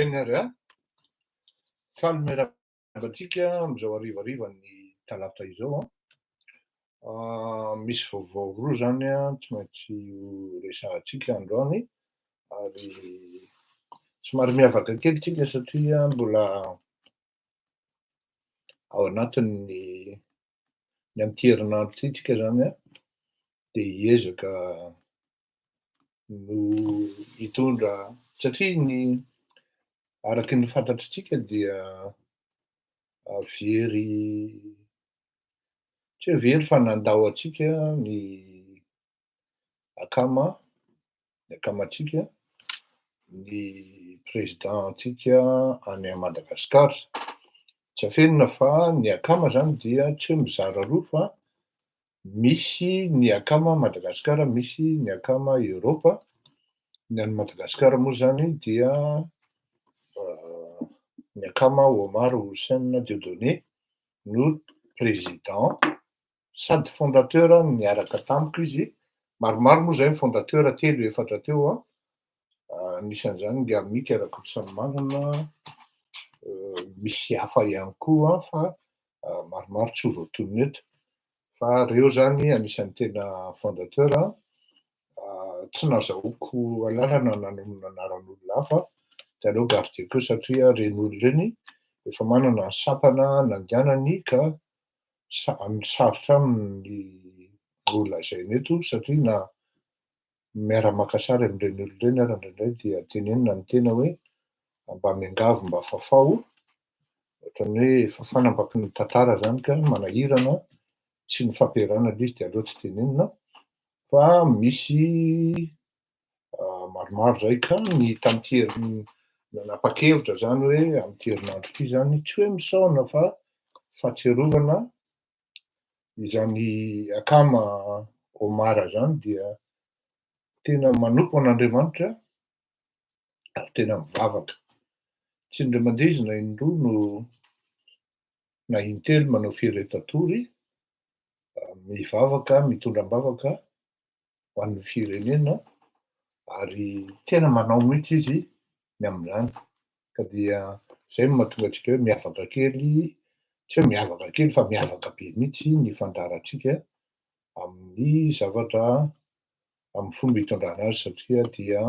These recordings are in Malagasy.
Eny ary a, faly miarabantsika am'izao harivariva ny talata izao a. Misy vaovao roa zany a tsy maintsy ho resahantsika androany ary somary miavaka kely tsika satria mbola ao anatin'ny am'ty herinandro ty tsika zany a de hiezaka no hitondra satria ny araky ny fantatritsika dia very tsy hoe very fa nandao atsika ny akamatsika ny présidentsika any Madagasikara. Tsy afenina fa ny akama zany dia tsy hoe mizara roa fa misy ny akama Madagasikara, misy ny akama Eoropa. Ny any Madagasikara moa zany dia ny akama Omar Hussein Dieudonné no président sady fondateur niaraka tamiko izy, maromaro moa zay fondateur, 3-4 teo a. Anisan'izany Ngamika Rakotosamanana, misy hafa ihany koa fa maromaro tsy ho voatonona eto. Fa reo zany anisan'ny tena fondateur tsy nazahoako alalana nanomana anaran'olona hafa de aleo gardien koa satria reny olona reny efa manana ny sampana nandianany ka sarotra aminy olazaina eto satria na miara-maka sary am'reny olona reny ary indraindray dia tenenina ny tena hoe mba miangavy mba fafao, ohatran'ny hoe fafanambaky ny tantara zany ka manahirana tsy ny fampiarahana le izy de aleo tsy tenenina. Fa misy maromaro zay ka ny tam'ty nanapa-kevitra zany hoe am'ty herinandro ty zany tsy hoe misaona fa fahatsiarovana izany akama Omar zany dia tena manompo an'Andriamanitra ary tena mivavaka. Tsy indray mandeha izy na indroa no na intelo manao firetatory, mivavaka, mitondram-bavaka ho an'ny firenena ary tena manao mihitsy izy ny amin'izany. Ka dia zay no mahatonga antsika hoe miavaka kely, tsy hoe miavaka kely fa miavaka be mihitsy ny fandaharantsika amin'ny zavatra amin'ny fomba hitondrana azy satria dia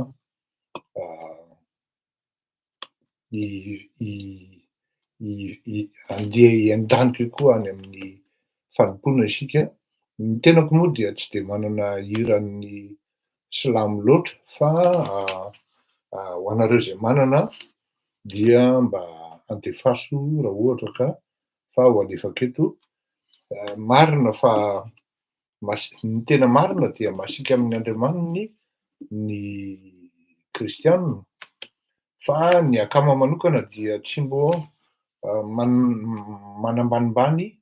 andeha hian-danika koa any amin'ny fanimpona isika. Ny tenako moa dia tsy de manana iran'ny silamo loatra fa ho anareo zay manana dia mba andefaso raha ohatra ka fa ho alefako eto. Marina fa ny tena marina dia masiaka amin'ny Andriamaniny ny kristianina fa ny akama manokana dia tsy mbô manambanimbany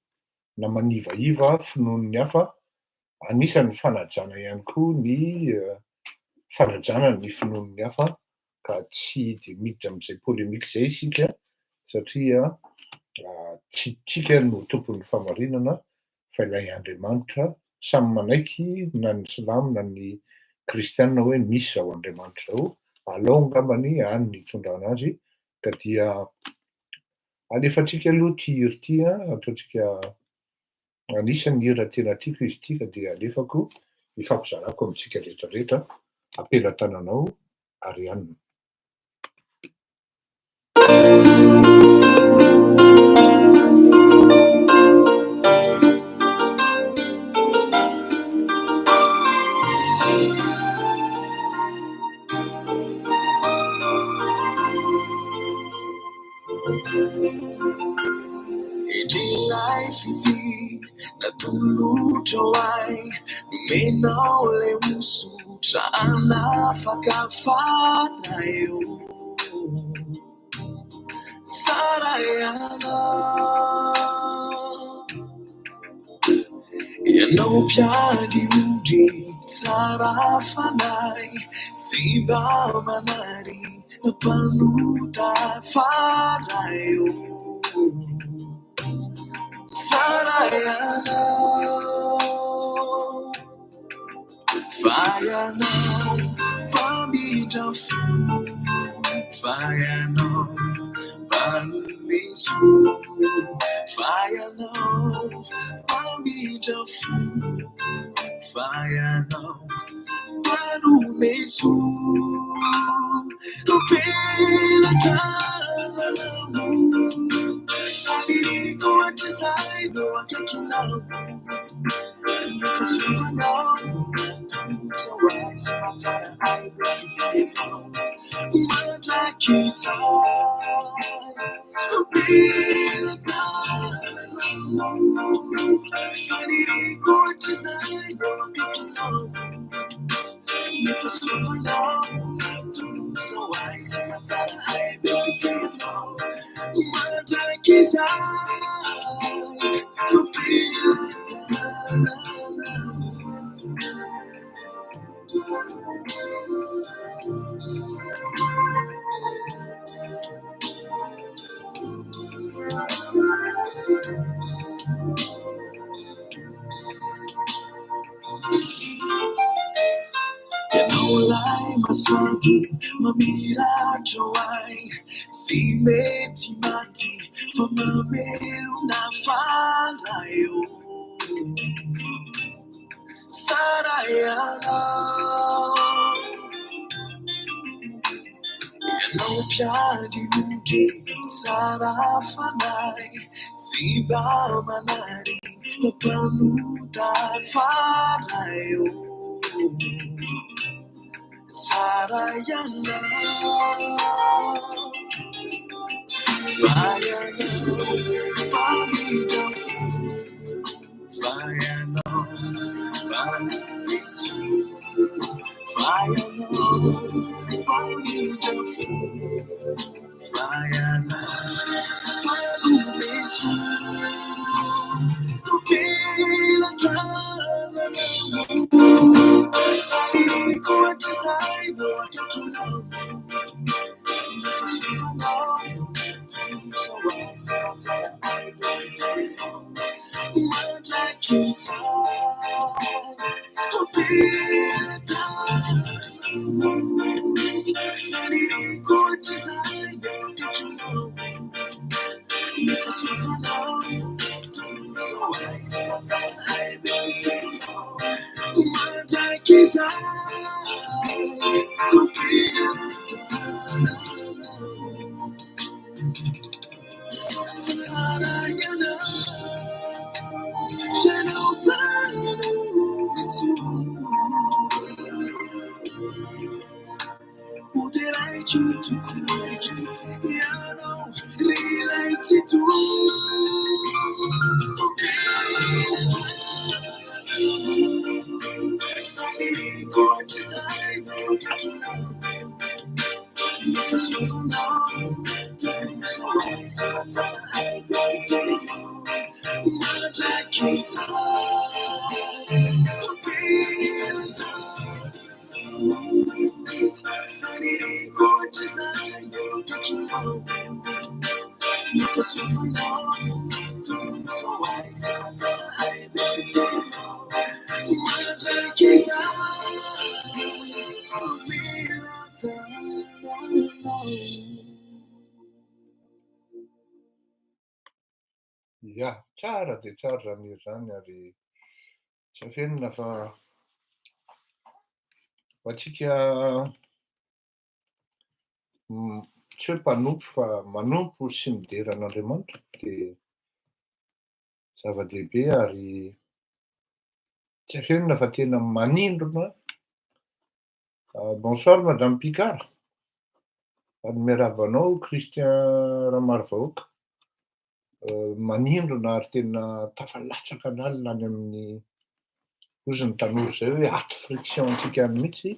na manivaiva finoan'ny hafa. Anisan'ny fanajana ihany koa ny fanajana ny finoan'ny hafa ka tsy de miditra amin'izay polémique zay isika satria tsy tsika no tompon'ny famarinana fa ilay Andriamanitra samy manaiky na ny silamo na ny kristianina hoe misy zao Andriamanitra zao, aleo angambany any ny itondrana azy ka dia alefatsika aloha ty hira ty ataotsika anisan'ny hira tena tiako izy ty ka dia alefako ifampizarako amintsika rehetrarehetra ampela-tananao Arianina. Natuluto ai menao le usutra anafakafana eu sarayana yanao piadi udi sarafanai simba manari napanuta farayo Sarayana, fire now, famida food, fire now, banumisu, fire now, famida food, fire now, banumisu, pela cana. Sadirico at design, no one can know. If it's even now, so I see what's on the highway now. What I kiss Sadirico at design, no one can know. If it's even now, so I see what's on the highway now. What I kiss Yanolai maswagi mamiracho ai simeti mati famamelu na falayo sarayana yanau piadi udi sarafanai simba manari napanuta falayo Sarayana, fire now, famida food, fire now, famida fire now, famida food, fire now, famida pela cana. Sadirico at design, no one can know. If it's even now, so I see what's on the highway now. What I kiss Sadirico at design, no one can know. If it's even now, so I see what's on the highway now. What I kiss Sarayana, poterai tutto piano, rilaci tu. Sadirico at design, no one can know. If it's even now, so I see what's on the highway now. What Ia, tsara dia tsara zany io zany ary tsy afenina fa antsika tsy hoe mpanompo fa manompo sy midera an'Andriamanitra dia zava-dehibe ary tsy afenina fa tena manindrona. Bonsoir Madame Picard. Ary miarahaba anao Christian Ramarvahoaka. Manindrona ary tena tafalatsaka n'alina any amin'ny ozy ny tanora zay hoe ato friction antsika any mihitsy.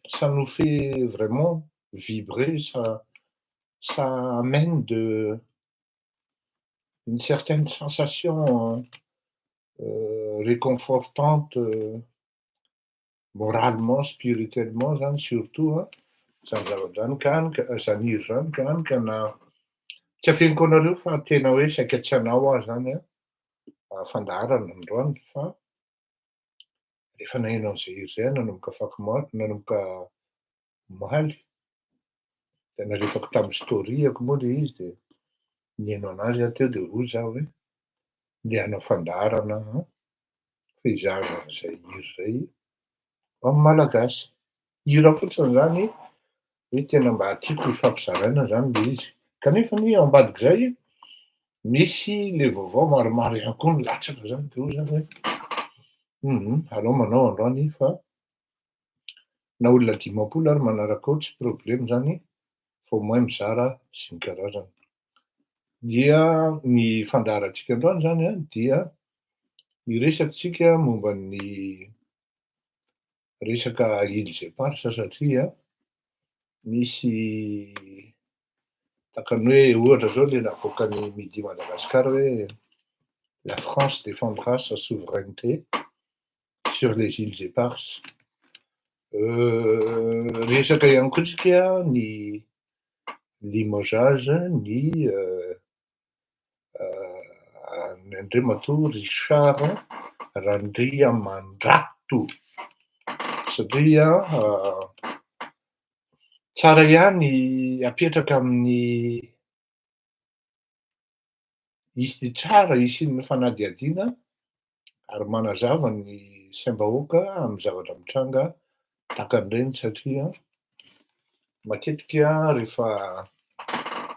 Ça nous fait vraiment vibrer, ça amène une certaine sensation réconfortante moralement, spirituellement zany surtout zany zavatra zany ka zany hira zany ka anikana tsy afeniko anareo fa tena hoe saika tsy hanao aho zany fandaharana androany fa rehefa naheno an'izay hira zay nanomboka nanomboka omaly dia narefako tamin'ny storyako moa le izy dia nihaino anazy aho teo dia hoy zaho hoe ndeha hanao fandaharana fizarana an'izay hira zay amin'ny malagasy. Hira fotsiny zany hoe tena mba tiako hifampizaraina zany le izy. Kanefa ny ao ambadik'izay misy le vaovao maromaro ihany koa nilatsaka zany dia hoy zany hoe aleo manao androany fa na olona 50 ary manaraka ao tsy problème zany fa au moins mizara sy ny karazany. Dia ny fandaharantsika androany zany dia hiresakintsika momba ny resaka Îles Éparses satria misy takany hoe ohatra zao le navoakan'ny Midi Madagascar hoe la France défendra sa souveraineté sur les Îles Éparses. Resaka ihany koa tsika ny limogeage ny Andriamatoa Richard Randriamandrato satria tsara ihany apetraka amin'ny izy tsara hisian'ny fanadihadiana ary manazava ny saim-bahoaka amin'ny zavatra mitranga tahaka an'ireny satria matetika rehefa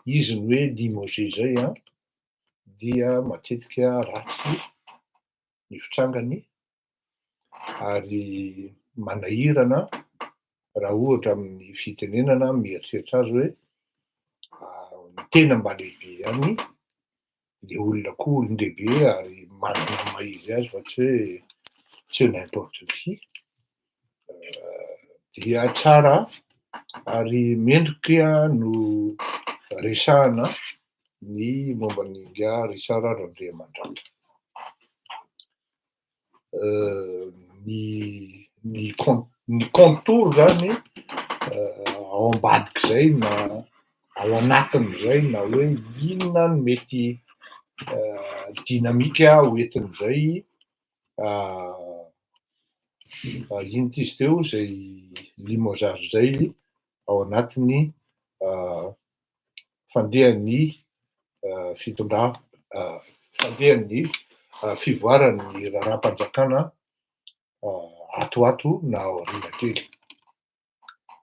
izy ny hoe limogé zay dia matetika ratsy ny fitrangany ary manahirana raha ohatra amin'ny fitenenana mieritreritra azy hoe tena mba lehibe ihany le olona koa olon-dehibe ary manana maha-izy azy fa tsy hoe n'importe qui dia tsara ary mendrika no resahana ny momba ny nga Richard Randriamandrato. Ny contour zany ao ambadik'izay na ao anatin'izay na hoe inona no mety dinamika hoentin'izay ino izy teo zay limogeage zay ao anatin'ny fandehan'ny fandehan'ny fivoaran'ny raharaham-panjakana atoato na aoriana kely.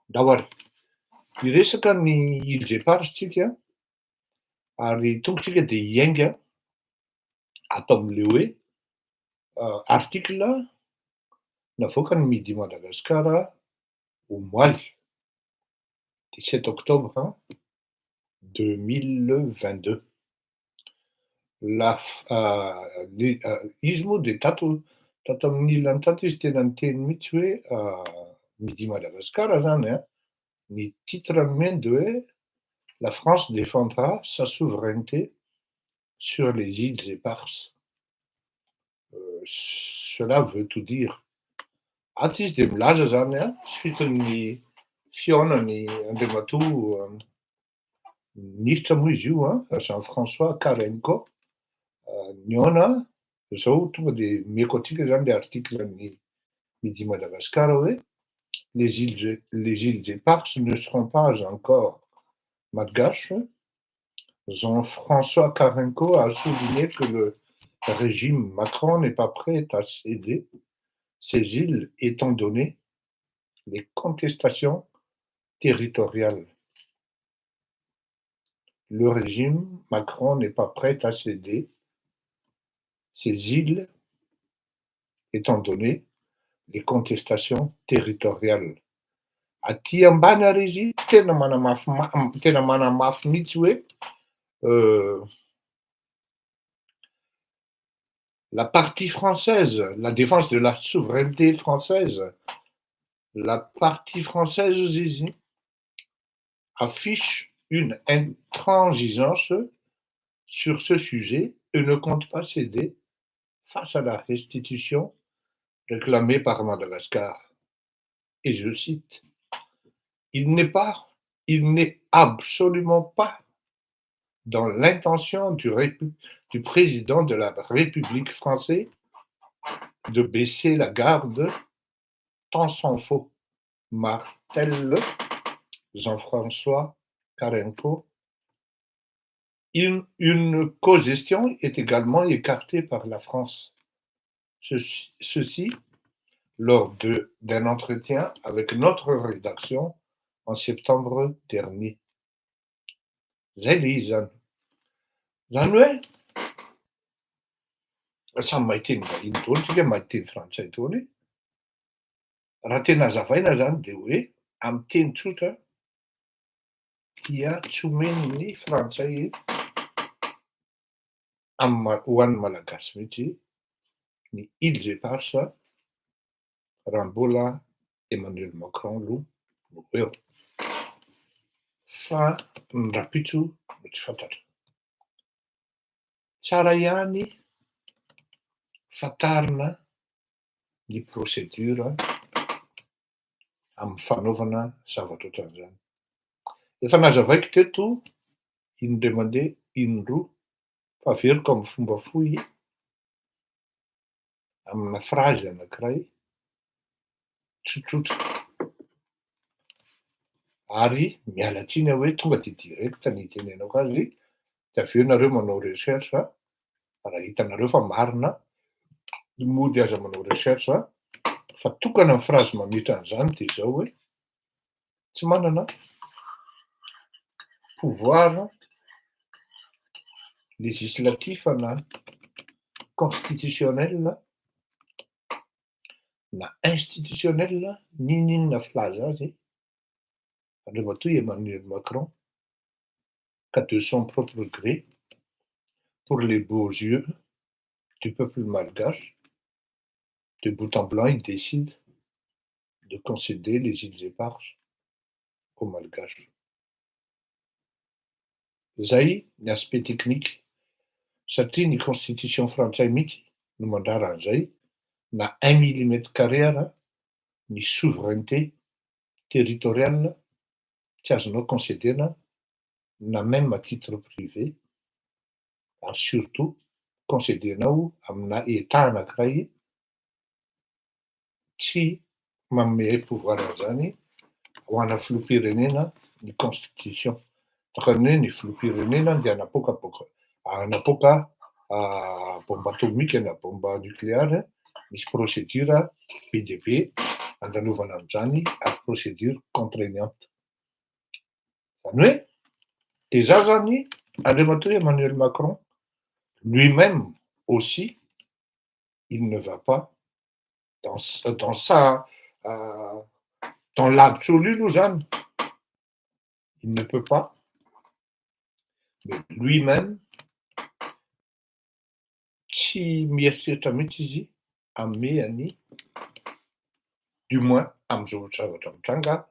Dahoary hiresaka ny Îles Éparses tsika ary tongotsika dia hiainga atao amin'le hoe article navoaka ny Midi Madagascar omaly 17 octobre 2022. Izy moa dia tato amin'ny ilany tato izy tena niteny mihitsy hoe Midi Madagascar zany ny titre meny dia hoe la France défendra sa souveraineté sur les Îles Éparses. Cela veut tout dire. Aty izy de milaza zany a suitin'ny fihaonany Andriamatoa niditra moa izy io Jean-François Carenco nihaona zao tonga de meko atsika zany le article-ny Midi Madagascar hoe les îles éparses ne seront pas encore malgaches. Jean-François Carenco a souligné que le régime Macron n'est pas prêt à céder ces îles étant donné les contestations territoriales. Le régime Macron n'est pas prêt à céder ces îles étant donné les contestations territoriales. Aty ambany ary izy tena manamafy mihitsy hoe la partie française, la défense de la souveraineté française, la partie française ici affiche une intransigeance sur ce sujet et ne compte pas céder face à la restitution réclamée par Madagascar. Et je cite, il n'est absolument pas dans l'intention du président de la République française de baisser la garde, tant s'en faut, martèle Jean-François Carenco. Une cogestion est également écartée par la France. Ceci lors d'un entretien avec notre rédaction en septembre dernier. Zay zany hoe samy mahay teny vahiny daholo tsika mahay teny frantsay daholo raha tena hazavaina zany de hoe amin'ny teny tsotra dia tsy omen'ny frantsay ho an'ny malagasy mihitsy ny îles éparses raha mbola Emmanuel Macron aloha no eo. Fa ny rapitso no tsy fantatra. Tsara ihany fantarina ny procédure amin'ny fanaovana zavatra ohatran'izany. Efa nazavaiko teto indray mandeha indroa fa averiko amin'ny fomba fohy amina phrase anankiray tsotsotra ary miala tsiny hoe tonga de direct ny itenenako azy de aveo nareo manao recherche raha hitanareo fa marina mody aza manao recherche fa tokana amin'ny phrase mamita an'izany de zao hoe tsy manana pouvoir législatif na constitutionnel na institutionnel n'inona filaza azy Andriamatoa Emmanuel Macron qu'à de son propre gré pour les beaux yeux du peuple malgache de bout en blanc il décide de concéder les îles éparses aux malgaches. Zay ny aspect technique satria ny constitution frantsay mihitsy no mandrara an'izay na 1 millimètre carré ara ny souveraineté territoriale tsy azonao concédena na même à titre privé ary surtout concédenao amina état anankiray tsy manome pouvoir an'izany ho ana filoham-pirenena ny constitution. Tokony hoe ny filoham-pirenena dia hanapoaka bombe atomique na bombe nucléaire misy procédure be dia be andalovana amin'izany ary procédure contraignante. Zany hoe déjà zany Andriamatoa Emmanuel Macron lui-même aussi il ne va pas dans l'absolu aloha zany il ne peut pas mais lui-même tsy mieritreritra mihitsy izy hanome any du moins am'izao zavatra mitranga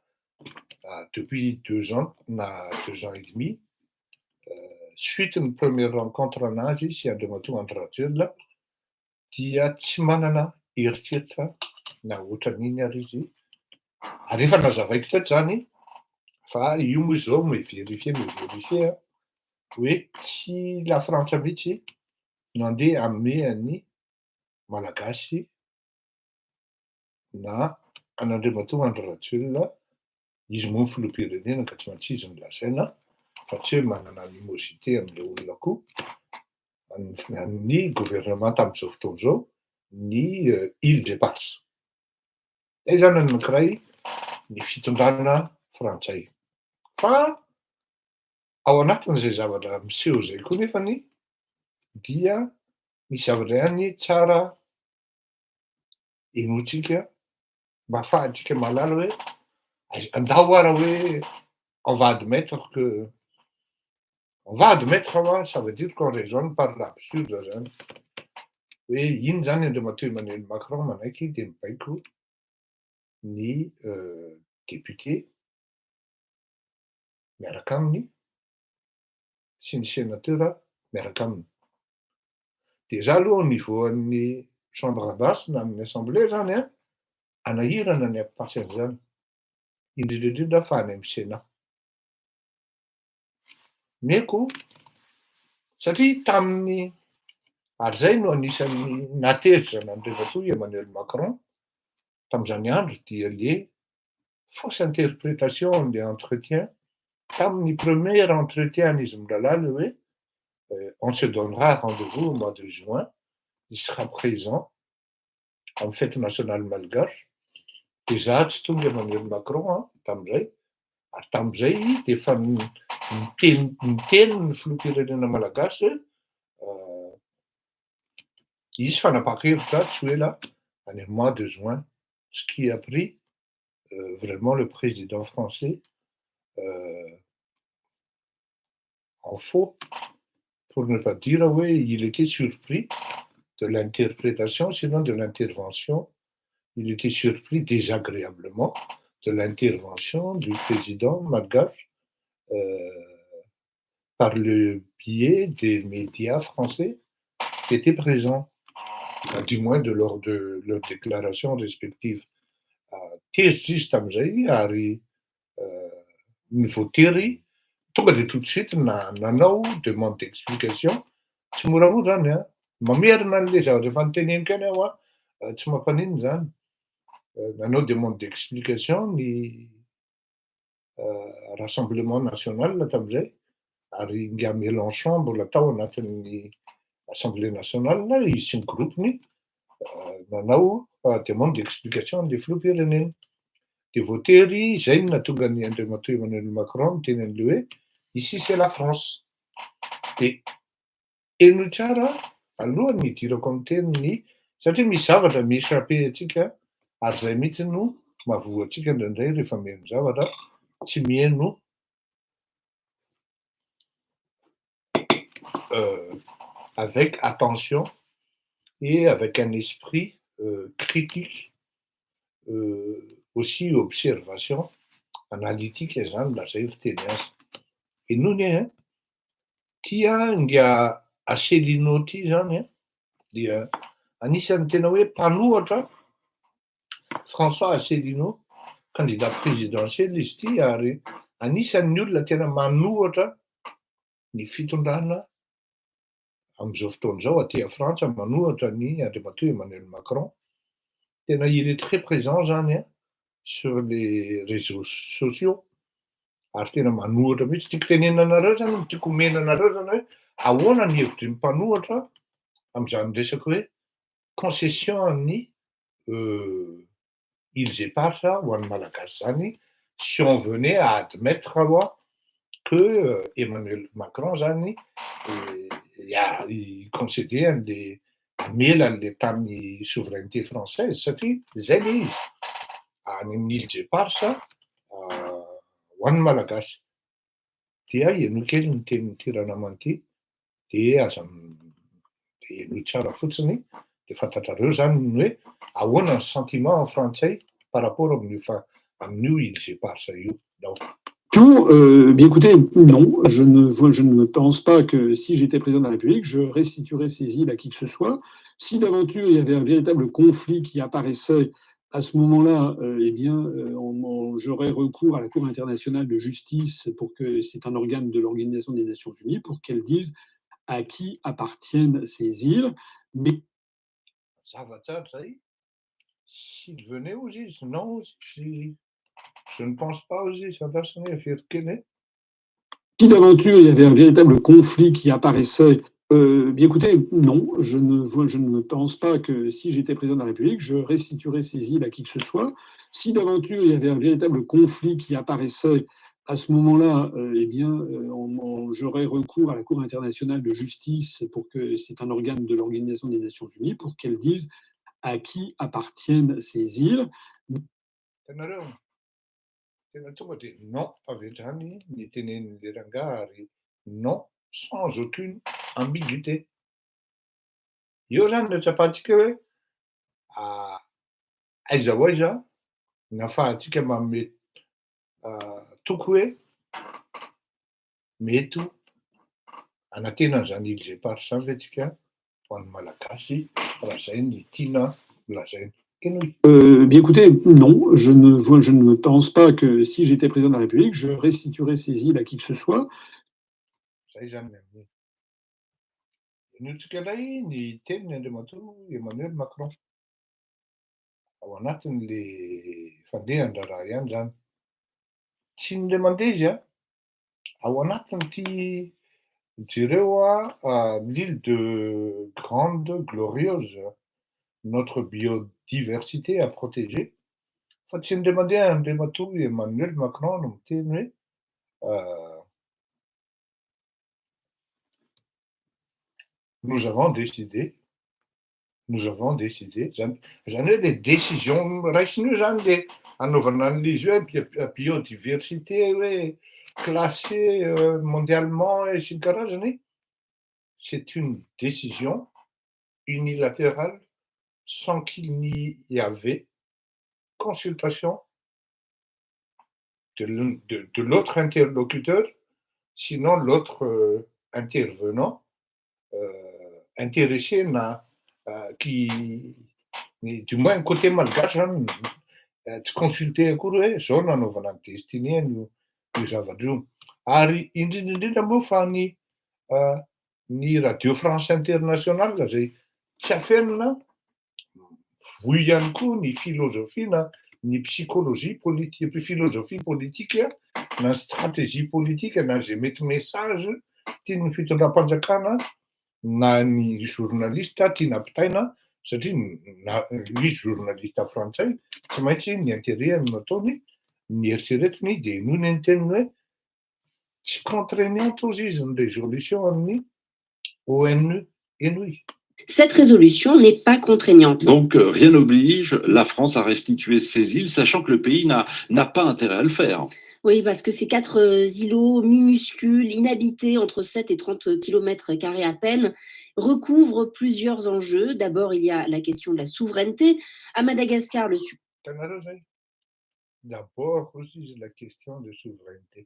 depuis 2 ans na 2 ans et demi suite ny première rencontre anazy sy Andriamatoa Andry Rajoelina dia tsy manana eritreritra na ohatran'iny ary izy. Ary efa nazavaiko teto zany fa io moa zao mivérifie hoe tsy la Frantsa mihitsy nandeha hanome an'ny malagasy na an'Andriamatoa Andry Rajoelina izy moa ny filoham-pirenena ka tsy maintsy izy no lazaina fa tsy hoe manana animosité am'le olona koa ny gouvernement tam'izao fotoana zao ny Île d'Éparse. Zay zany anankiray ny fitondrana frantsay. Fa ao anatin'izay zavatra miseho zay koa nefany dia misy zavatra ihany tsara enotsika mba ahafahantsika mahalala hoe andao ara hoe on va admettre que ça veut dire qu'on raisonne par l'absurde zany. Hoe iny zany Andriamatoa Emmanuel Macron manaiky de mibaiko ny député miaraka aminy sy ny sénateur miaraka aminy. De za aloha au niveau an'ny chambre basse na amin'ny assemblée zany anahirana ny ampaty an'zany, indrindra fa any amy sénat. Meko satria tamin'ny ary zay no anisan'ny nateritra n'Andriamatoa Emmanuel Macron tam'zany andro dia le fausse interprétation de entretien tamin'ny premier entretien izy milalala hoe on se donnera rendez-vous au mois de juin, il sera présent amin'ny fête nationale malgache. De za tsy tonga Emmanuel Macron tam'zay ary tam'zay de efa miteny ny filoham-pirenena malagasy izy fanapaka-hevitra tsy hoe là any amin'ny mois de juin, ce qui a pris vraiment le président français en faux, pour ne pas dire ouais, il était surpris de l'interprétation, sinon de l'intervention. Il était surpris désagréablement de l'intervention du président malgache par le biais des médias français qui étaient présents, du moins de leurs déclarations respectives. Tezitra tam'zay ary nivoatery tonga de tout de suite nanao demande d'explication tsy moramora zany mamerina an'le zavatra efa niteneniko any aho tsy mampanino zany. Nanao demande d'explication ny Rassemblement national tam'zay ary Ngia Mélenchon mbola tao anatin'ny Assemblée nationale izy sy ny groupeny nanao demande d'explication an'le filoham-pirenena. De voatery zay no nahatonga ny Andriamatoa Emmanuel Macron miteny an'le hoe ici c'est la France. De eno tsara alohany nidirako amin'ny teniny satria misy zavatra mi-échappé atsika ary zay mihitsy no mahavoa atsika indraindray rehefa mihaino zavatra tsy mihaino avec attention et avec un esprit critique, aussi observation analytique zany lazay fiteny azy. Enony tia Ngia Asselineau ty zany dia anisan'ny tena hoe mpanohatra François Asselineau, candidat présidentiel izy ty ary anisan'ny olona tena manohatra ny fitondrana am'izao fotoana zao aty à Frantsa, manohatra ny Andriamatoa Emmanuel Macron. Tena il est très présent zany sur les réseaux sociaux ary tena manohatra mihitsy. Tiako tenena anareo zany, tiako omena anareo zany hoe ahoana ny hevitry ny mpanohatra am'zany resaka hoe concession an'ny Îles Éparses ho an'ny malagasy zany, si on venait à admettre que Emmanuel Macron zany concédé an'le amela an'le tamin'ny souveraineté française satria zay le izy any amin'ny Îles Éparses ho an'ny malagasy. Dia eno kely ny tenin'ity ranamany ity de aza eno tsara fotsiny de fantatrareo zany ny hoe ahoana ny sentiment frantsay par rapport amin'io Îles Éparses io. Bien écoutez, non, je ne pense pas que si j'étais président de la République, je restituerais ces îles à qui que ce soit. Si d'aventure il y avait un véritable conflit qui apparaissait à ce moment-là, j'aurais recours à la Cour internationale de justice pour que c'est un organe de l'Organisation des Nations Unies pour qu'elle dise à qui appartiennent ces îles. Mais Ça va être ça. S'il venait aux îles, non, je ne pense pas aux îles, ça va sonner faire quel est. si d'aventure il y avait un véritable conflit qui apparaissait, bien écoutez, non, je ne pense pas que si j'étais président de la République, je restituerais ces îles à qui que ce soit. Si d'aventure il y avait un véritable conflit qui apparaissait à ce moment-là, j'aurais recours à la Cour internationale de justice pour que c'est un organe de l'Organisation des Nations Unies pour qu'elle dise à qui appartiennent ces îles. Non, Avejani, ni Tenen Rangari, non, sans aucune ambiguïté. Yoran ne Chapatikewe, à Aizawaja, Nafa Tikemame Tukwe, Metu, Anatena Janil Jepar Sanvetika, Juan Malakasi, Rasen, Tina, Blasen. Bien écoutez, non, je ne pense pas que si j'étais président de la République, je restituerais ces îles à qui que ce soit. Ça jamais. Nous ni Ten de Matou, Emmanuel Macron. Awanaten les Fadéan d'Arayan, Jan. Tin demandé, Awanaten ti Tirewa à l'île de Grande Glorieuse, notre biodiversité à protéger. Tin demandé à Matou, Emmanuel Macron, nous avons décidé, j'en ai des décisions, j'en ai, en analysant la biodiversité, ouais, classée mondialement, etc. C'est une décision unilatérale sans qu'il n'y avait consultation de l'autre interlocuteur, sinon l'autre intervenant intéressé qui, du moins côté malgache, tu consulter courrier, son enovanan testinien, nous avons Ari, indien fani, ni Radio France Internationale, j'ai tchafenna, fouillankou, ni philosophie, ni psychologie politique, puis philosophie politique, na stratégie politique, na j'ai mis message, tin fito na panjakana, na ny journalista tiana pitaina satria misy journalista frantsay tsy maintsy ny intérêt nataony ny eritreretiny dia noho ny teniny hoe tsy contraignante aux izy ny résolution amin'ny ONU ENUI. Cette résolution n'est pas contraignante. Donc rien n'oblige la France à restituer ces îles, sachant que le pays n'a pas intérêt à le faire. Oui, parce que ces 4 îlots minuscules, inhabités, entre 7 et 30 km² à peine, recouvrent plusieurs enjeux. D'abord, il y a la question de la souveraineté. À Madagascar, le D'abord, aussi, c'est la question de souveraineté.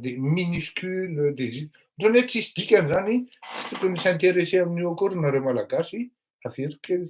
Des minuscules, des s'intéresser à Malagasy, à faire que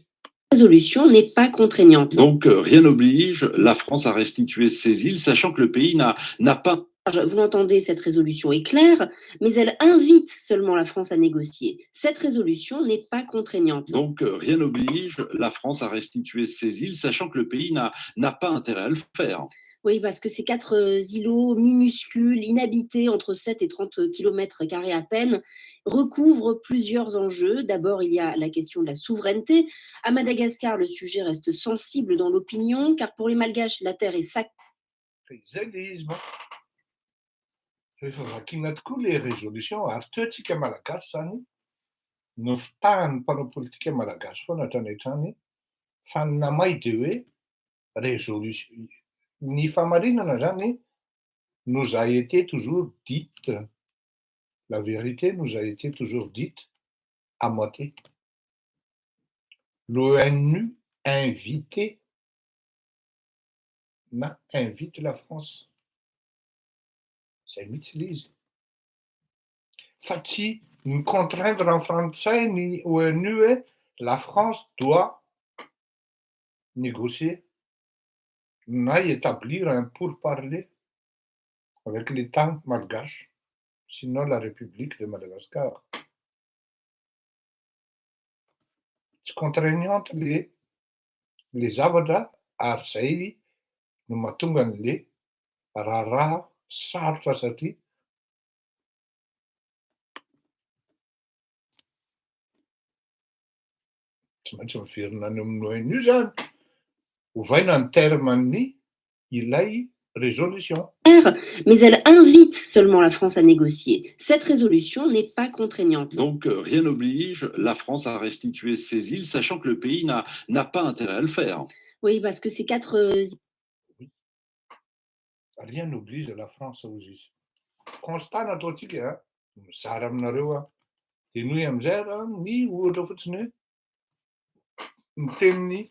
résolution n'est pas contraignante. Donc rien n'oblige la France à restituer ces îles, sachant que le pays n'a pas... Vous l'entendez, cette résolution est claire, mais elle invite seulement la France à négocier. Cette résolution n'est pas contraignante. Donc rien n'oblige la France à restituer ces îles, sachant que le pays n'a pas intérêt à le faire. Oui, parce que ces 4 îlots minuscules, inhabités, entre 7 et 30 km² à peine, recouvrent plusieurs enjeux. D'abord, il y a la question de la souveraineté. À Madagascar, le sujet reste sensible dans l'opinion, car pour les Malgaches, la terre est sacrée. Les résolutions arctiques malagasy no fitahan'ny mpanao politika malagasy foana hatranehatrany fa ny namay dia hoe résolution ny famarinana zany nous a été toujours dite, la vérité nous a été toujours dite à moitié. L'ONU inviter na invite la France. Zay mihitsy ilay izy. Fa tsy ny contraindre en frantsay ny ONU hoe la France doit négocier na établir un pourparler avec l'État malgache, sinon la République de Madagascar. Tsy contraignante le zavatra ary zay no mahatonga an'le raharaha sarotra satria tsy maintsy miverina any amin'ny ONU zany. Ovaina ny terme-ny ilay résolution. Mais elle invite seulement la France à négocier. Cette résolution n'est pas contraignante. Donc rien n'oblige la France à restituer ces îles, sachant que le pays n'a pas intérêt à le faire. Oui, parce que ces 4 Rien n'oblige la France aux izy. Constat nataontsika mizara aminareo de noy am'izay ny ohatra fotsiny hoe ny tenin'ny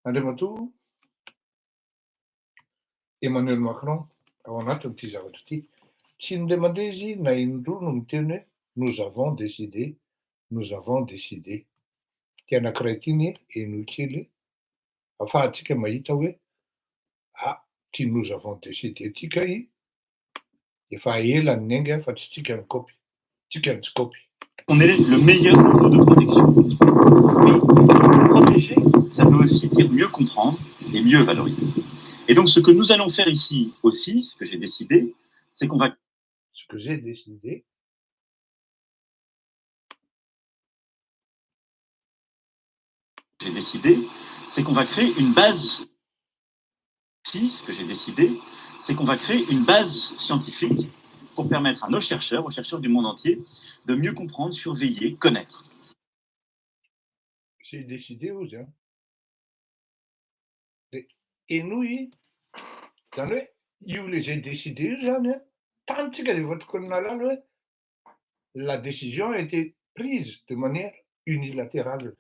Andriamatoa Emmanuel Macron ao anatin'ity zavatra ity. Tsy indray mandeha izy na indroa no miteny hoe nous avons décidé. Ty anankiray ity ny eno kely ahafahantsika mahita hoe ty nous avons décidé tika efa ela ny ainga fa tsy tsika ny copy. Tsika ny tsy copy. On est le meilleur niveau de protection. Oui, protéger, ça veut aussi dire mieux comprendre et mieux valoriser. Et donc, ce que nous allons faire ici aussi, ce que j'ai décidé, c'est qu'on va... Ce que j'ai décidé, c'est qu'on va créer une base... Ici, ce que j'ai décidé, c'est qu'on va créer une base scientifique pour permettre à nos chercheurs, aux chercheurs du monde entier, de mieux comprendre, surveiller, connaître. J'ai décidé aux gens. Et nous, j'ai décidé aux gens, tant que votre colonel, la décision a été prise de manière unilatérale.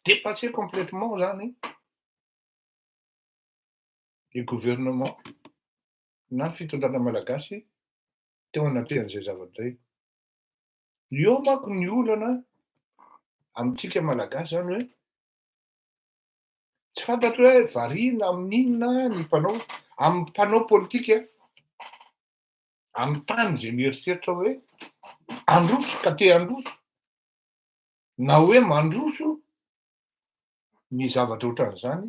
Dépassé complètement, j'en le gouvernement na fitondrana malagasy teo anaty an'izay zavatra zay. Io manko ny olana amintsika malagasy zany hoe tsy fantatro hoe variana amin'inona ny amin'ny mpanao politika amin'ny tany zay mieritreritra hoe androso ka te androso na hoe mandroso ny zavatra ohatran'izany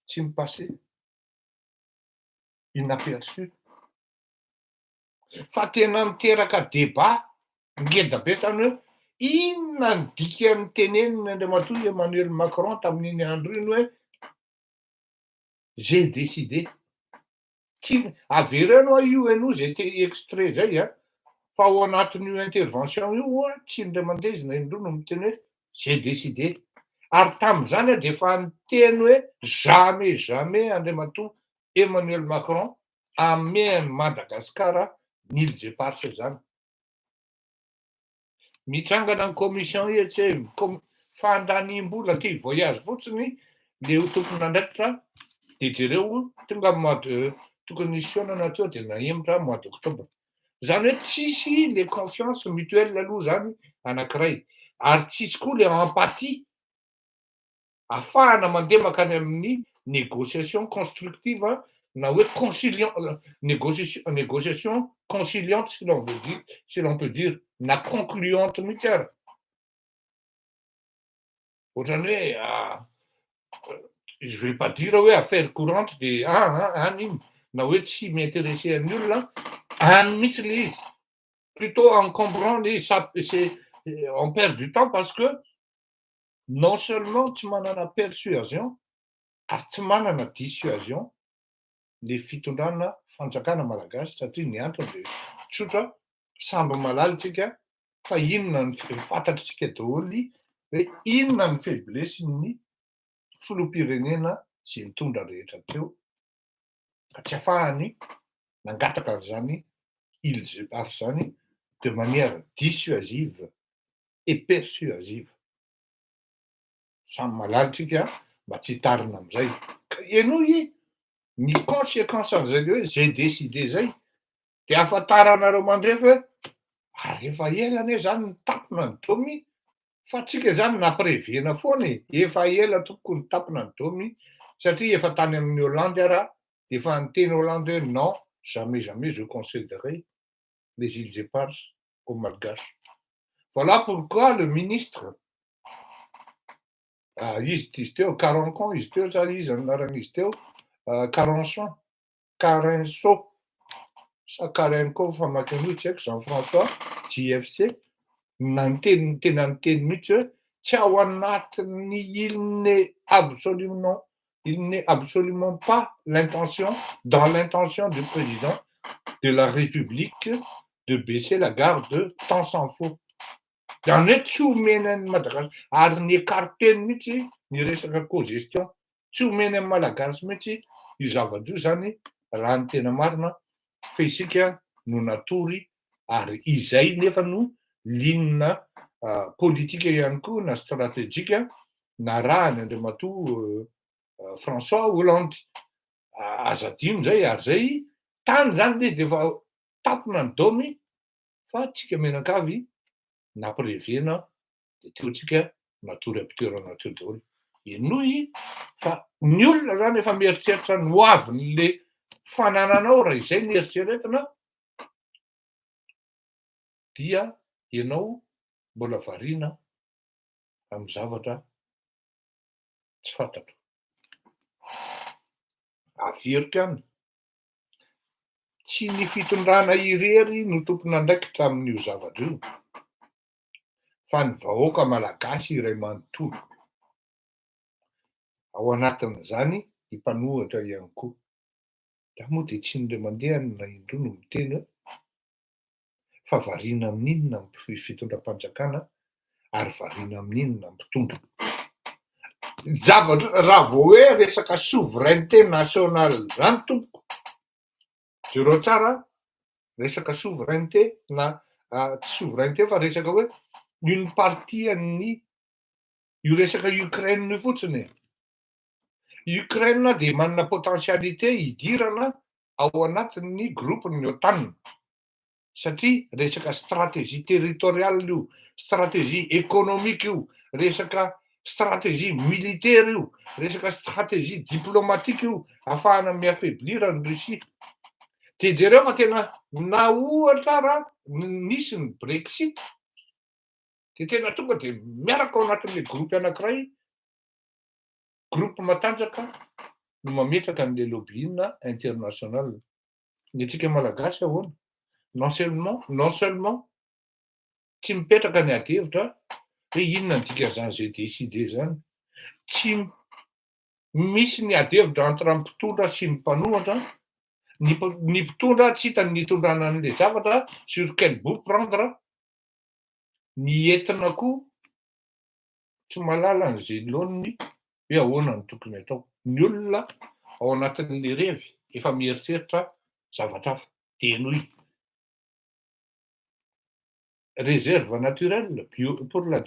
tsy mipasé inaperçu. Fa tena miteraka débat ngeda be zany hoe inona ny dika ny teneniny Andriamatoa Emmanuel Macron tamin'iny andro iny hoe j'ai décidé. Avereno io eno zay extrait zay fa ao anatin'io intervention io tsy indray mandeha izy na indroa no miteny hoe j'ai décidé. Ary tamin'izany de efa niteny hoe jamais Andriamatoa Emmanuel Macron amène Madagascar n'île Jeparche zany. Mitsangana ny commission tsy fandanim-bola ty voyage fotsiny le tompon'andraikitra de jereo tonga tokony isionana teo de nahemotra mois d'octobre. Zany hoe tsisy le confiance mutuelle aloha zany anankiray ary tsisy koa le empathie ahafahana mandeha makany amin'ny négociation constructive na hoe négociation conciliante si l'on peut dire na concluante mihitsy ary. Ohatrany hoe je vais pas dire hoe affaire courante de iny na hoe tsy m'intéressé any olona any mihitsy le izy. Plutôt encombrant on perd du temps parce que non seulement tsy manana persuasion ary tsy manana dissuasion le fitondrana fanjakana malagasy satria ny antony de tsotra samby malalitsika fa inona ny fantatritsika daholo hoe inona ny faiblesse-ny filoham-pirenena zay nitondra rehetra teo ka tsy ahafahany nangataka an'izany île Jeparche zany de manière dissuasive et persuasive. Samy malatsika mba tsy hitarina amin'izay. Ianao i, ny conséquence an'izay hoe j'ai décidé zay, de ahafantaranareo mandrefy hoe rehefa ela anie zany nitapona ny domy, fa tsika zany nampirevena foana e, efa ela toko nitapona ny domy, satria efa tany amin'ny Hollande ara, de efa niteny Hollande hoe non, jamais jamais je concéderai les îles éparses aux Malgaches. Voilà pourquoi le ministre izy teo Carençon izy teo sa izy anaran'izy teo Carençon, Carenceau sa Carenco famaky an'io tsy haiko, Jean-François JFC tena niteny mihitsy hoe tsy ao anatin'ny il n'est absolument pas dans l'intention du président de la République de baisser la garde de tant s'en faut. Zany hoe tsy omeny an'ny Madagasikara ary ny écarteny mihitsy ny resaka cogestion, tsy omeny amin'ny malagasy mihitsy io zava-io zany raha ny tena marina fa isika no natory ary izay nefa no linina politika ihany koa na stratégique narahany Andriamatoa François Hollande. Azo adino zay ary zay tany zany le izy de efa tapona ny domy fa tsika menakavy nampirevena de teo tsika natory am-pitoerana teo daholo. Inoy fa ny olona zany efa mieritreritra ny hoavin'le fanananao raha izay ny eritreretina dia ianao mbola variana amin'ny zavatra tsy fantatro. Averiko any, tsy ny fitondrana irery no tompony andraikitra amin'io zavatra io, fa ny vahoaka malagasy iray manontolo. Ao anatin'izany i mpanohitra ihany koa. Da moa de tsy indray mandeha na indroa no miteny hoe fa variana amin'inona ny fitondram-panjakana ary variana amin'inona ny mpitondra. Zavatra raha vao hoe resaka souveraineté nationale zany tompoko, jereo tsara resaka souveraineté na tsy souveraineté fa resaka hoe une partie an'ny io resaka Ukraine io fotsiny. Ukraine de manana potentialité hidirana ao anatin'ny groupe-ny OTAN satria resaka stratégie territoriale io, stratégie économique io, resaka stratégie militaire io, resaka stratégie diplomatique io, ahafahana miafaiblira ny Russie. De jereo fa tena na ohatra raha nisy ny Brexit de tena tonga de miaraka ao anatin'le groupe anankiray, groupe matanjaka no mametraka an'le lobbying international. Ny antsika malagasy ahoana? Non seulement tsy mipetraka ny ady hevitra hoe inona ny dikan'izany j'ai décidé zany, tsy misy ny ady hevitra entre ny mpitondra sy ny mpanohatra, ny mpitondra tsy hitany nitondrana an'le zavatra sur quel bout prendre, ny entina koa tsy mahalala an'izay laoniny hoe ahoana ny tokony atao. Ny olona ao anatin'le revy efa mieritreritra zavatra hafa de noy réserve naturelle pour la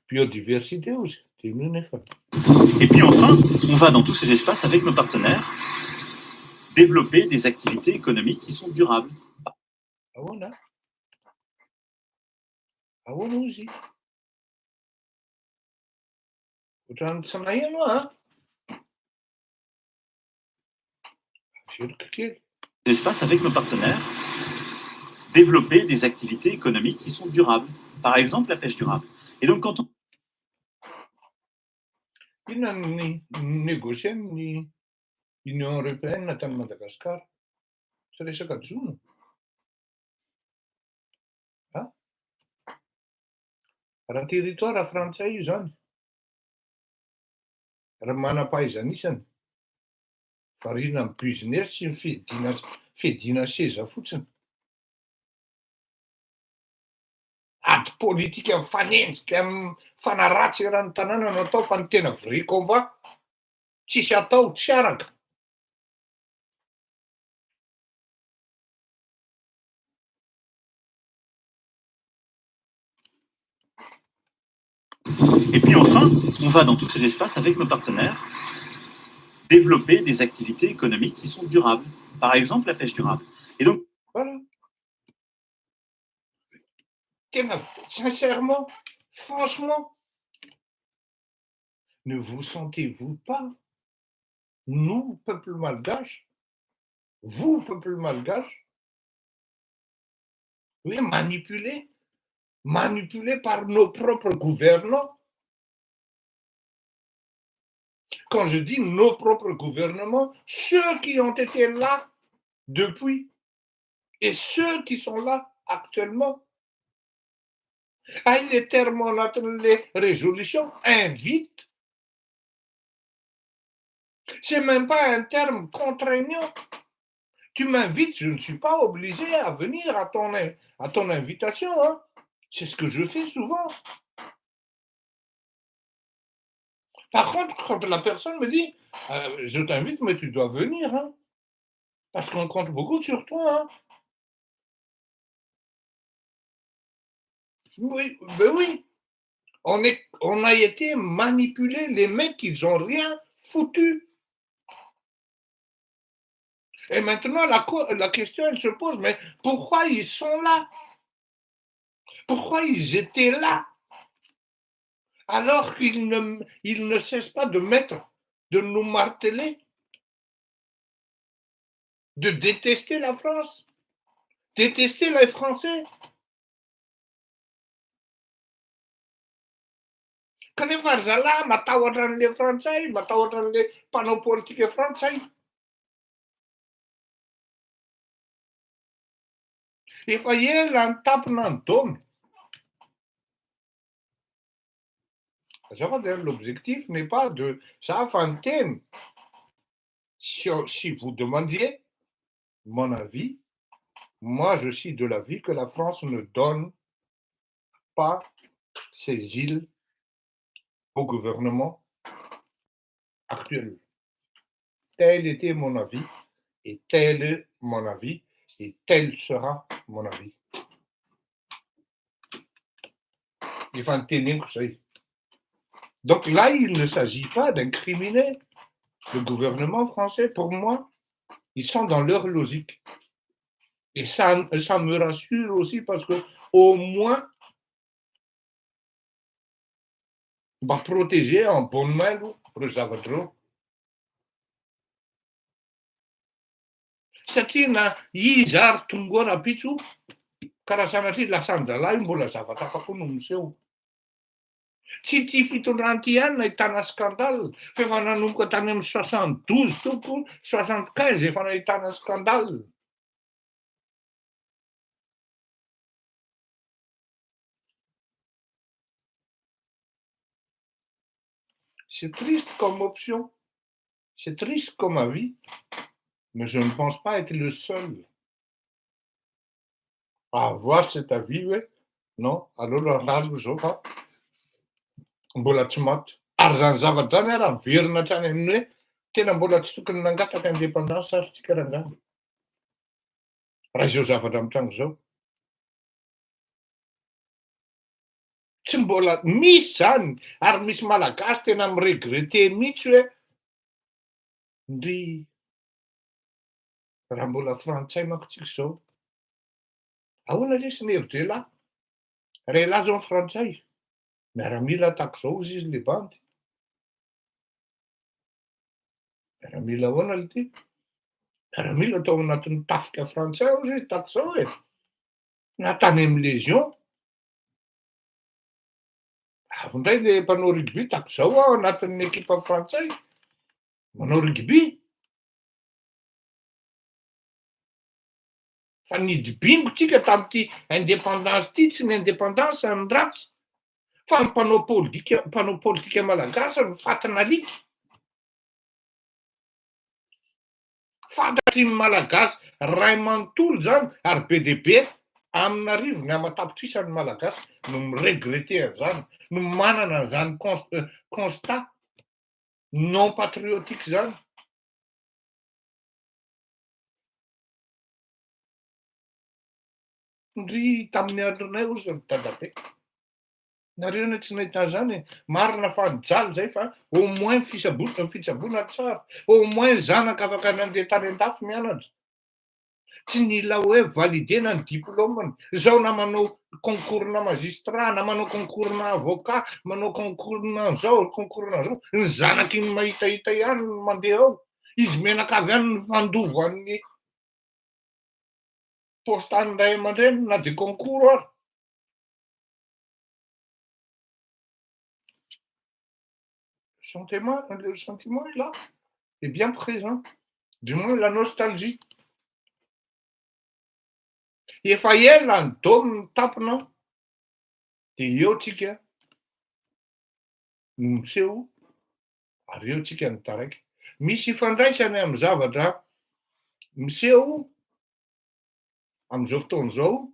biodiversité ozy de noy nefa. Et puis enfin, on va dans tous ces espaces avec nos partenaires développer des activités économiques qui sont durables. Ahoana? Ahoana ozy? Ohatrany tsy nahay ianao Averiko kely. Des espaces avec nos partenaires développer des activités économiques qui sont durables. Par exemple, la pêche durable. Et donc, quand on... Inona ny négocier ny Union européenne tany Madagasikara? Tsy resaka jono. Raha territoire frantsay io zany. Raha manam-pahaizanisany. Variana amin'ny business sy ny fidiana seza fotsiny. Ady politika mifanenjika amin'ny fanaratsy eran'ny tanàna no atao fa ny tena vrai combat tsisy atao, tsy araka. Et puis enfin, on va dans tous ces espaces avec nos partenaires développer des activités économiques qui sont durables. Par exemple, la pêche durable. Et donc, Voilà. Sincèrement, franchement, ne vous sentez-vous pas, nous, peuple malgache, vous, peuple malgache, oui, manipulés par nos propres gouvernants? Quand je dis nos propres gouvernements, ceux qui ont été là depuis et ceux qui sont là actuellement. Les termes, les résolutions invitent. C'est même pas un terme contraignant. Tu m'invites, je ne suis pas obligé à venir à ton invitation. Hein. C'est ce que je fais souvent. Par contre, quand la personne me dit je t'invite, mais tu dois venir, hein, parce qu'on compte beaucoup sur toi. Hein. Oui, ben oui. On a été manipulés. Les mecs, ils n'ont rien foutu. Et maintenant, la question, elle se pose, mais pourquoi ils sont là? Pourquoi ils étaient là? Alors qu'ils ne cessent pas de nous marteler, de détester la France, détester les Français. Kan efa ry zalahy matahotra an'le frantsay, matahotra an'le mpanao politika frantsay. Efa ela ny tapona ny daomy. L'objectif n'est pas de ça fantaine. Si vous demandiez mon avis, moi je suis de l'avis que la France ne donne pas ses îles au gouvernement actuel. Tel était mon avis, et tel est mon avis, et tel sera mon avis. Il faut en tenir compte. Donc là, il ne s'agit pas d'incriminer le gouvernement français. Pour moi, ils sont dans leur logique. Et ça me rassure aussi parce que au moins, on va protéger en bonne main le Zavadro. Satria na izary tonga rapitso karaha sanatria lasandalahy mbola zavatra afaka no miseho. Tsy ty fitondranty ihany nahitana scandale, fa efa nanomboka tany amin'ny 72 tompo 75 efa nahitana scandale. C'est triste comme option, c'est triste comme avis, mais je ne pense pas être le seul à avoir cet avis, oui. Non, alors là, zoka mbola tsy maty. Ary zany zavatra zany raha miverina hatrany amin'ny hoe tena mbola tsy tokony nangataka indépendance ary tsika rangahy. Raha izao zavatra mitranga izao. Tsy mbola misy zany ary misy malagasy tena miregrete mihitsy hoe ndry raha mbola frantsay manko tsika izao. Ahoana lesy ny hevitra elahy? Rehilahy zao ny frantsay. Miaramila tahaka izao hozy izy le bandy. Miaramila ahoana le ty? Miaramila atao anatin'ny tafika frantsay hozy izy tahaka izao e. Na tany amin'ny légion. Avy indray le mpanao rugby tahaka izao ao anatin'ny ekipa frantsay. Manao rugby. Fa nidibingo tsika tamin'ity indépendance ity, tsy ny indépendance ny ratsy. Fa ny mpanao politika malagasy ny fatina alika. Fantatry ny malagasy ray manontolo zany ary be dia be amin'arivo ny amatapitrisany malagasy no miregrete an'izany, no manana an'izany constat non patriotique zany. Ndry tamin'ny andronay ozy ny dadabe. nareo ny tsy nahita zany marina fa nijaly zay fa au moins fitsaboana tsara, au moins zanaka afaka nandeha tany an-dafy mianatra. Tsy nila hoe validena ny diplômany. Zao na manao concours-na magistrat, na manao concours-na avocat, manao concours-na zao, concours-na zao, ny zanaky ny mahitahita ihany no mandeha ao. Izy menaka avy any ny fandovo amin'ny postan'ny ray aman-dreny na de concours ary. Le sentiment est là, est bien présent. Du moins la nostalgie. Efa ela ny dômy ny tampona de eo tsika no miseho ary eo tsika ny taraiky. Misy ifandraisany amin'ny zavatra miseho amin'izao fotoan'izao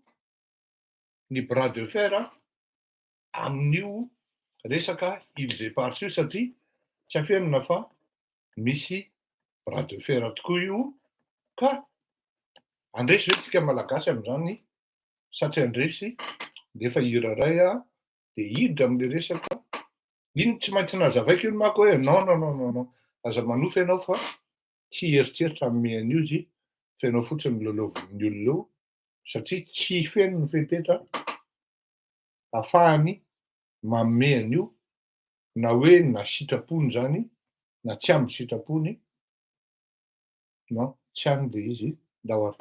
ny bras de fer amin'io resaka Îles et Parties io satria tsy afenina fa misy bras de fer tokoa io ka andresy ve tsika malagasy amin'izany satria andresy nefa hira ray de hiditra amin'le resaka iny tsy maintsy nazavaiko iny mako hoe non aza manofy ianao fa tsy eritreritra amin'ny an'io izy fa ianao fotsiny lolovin'ny olona satria tsy feno ny fepetra ahafahany manome an'io na hoe na sitrapony zany na tsy amby sitrapony non tsy any de izy dahoary.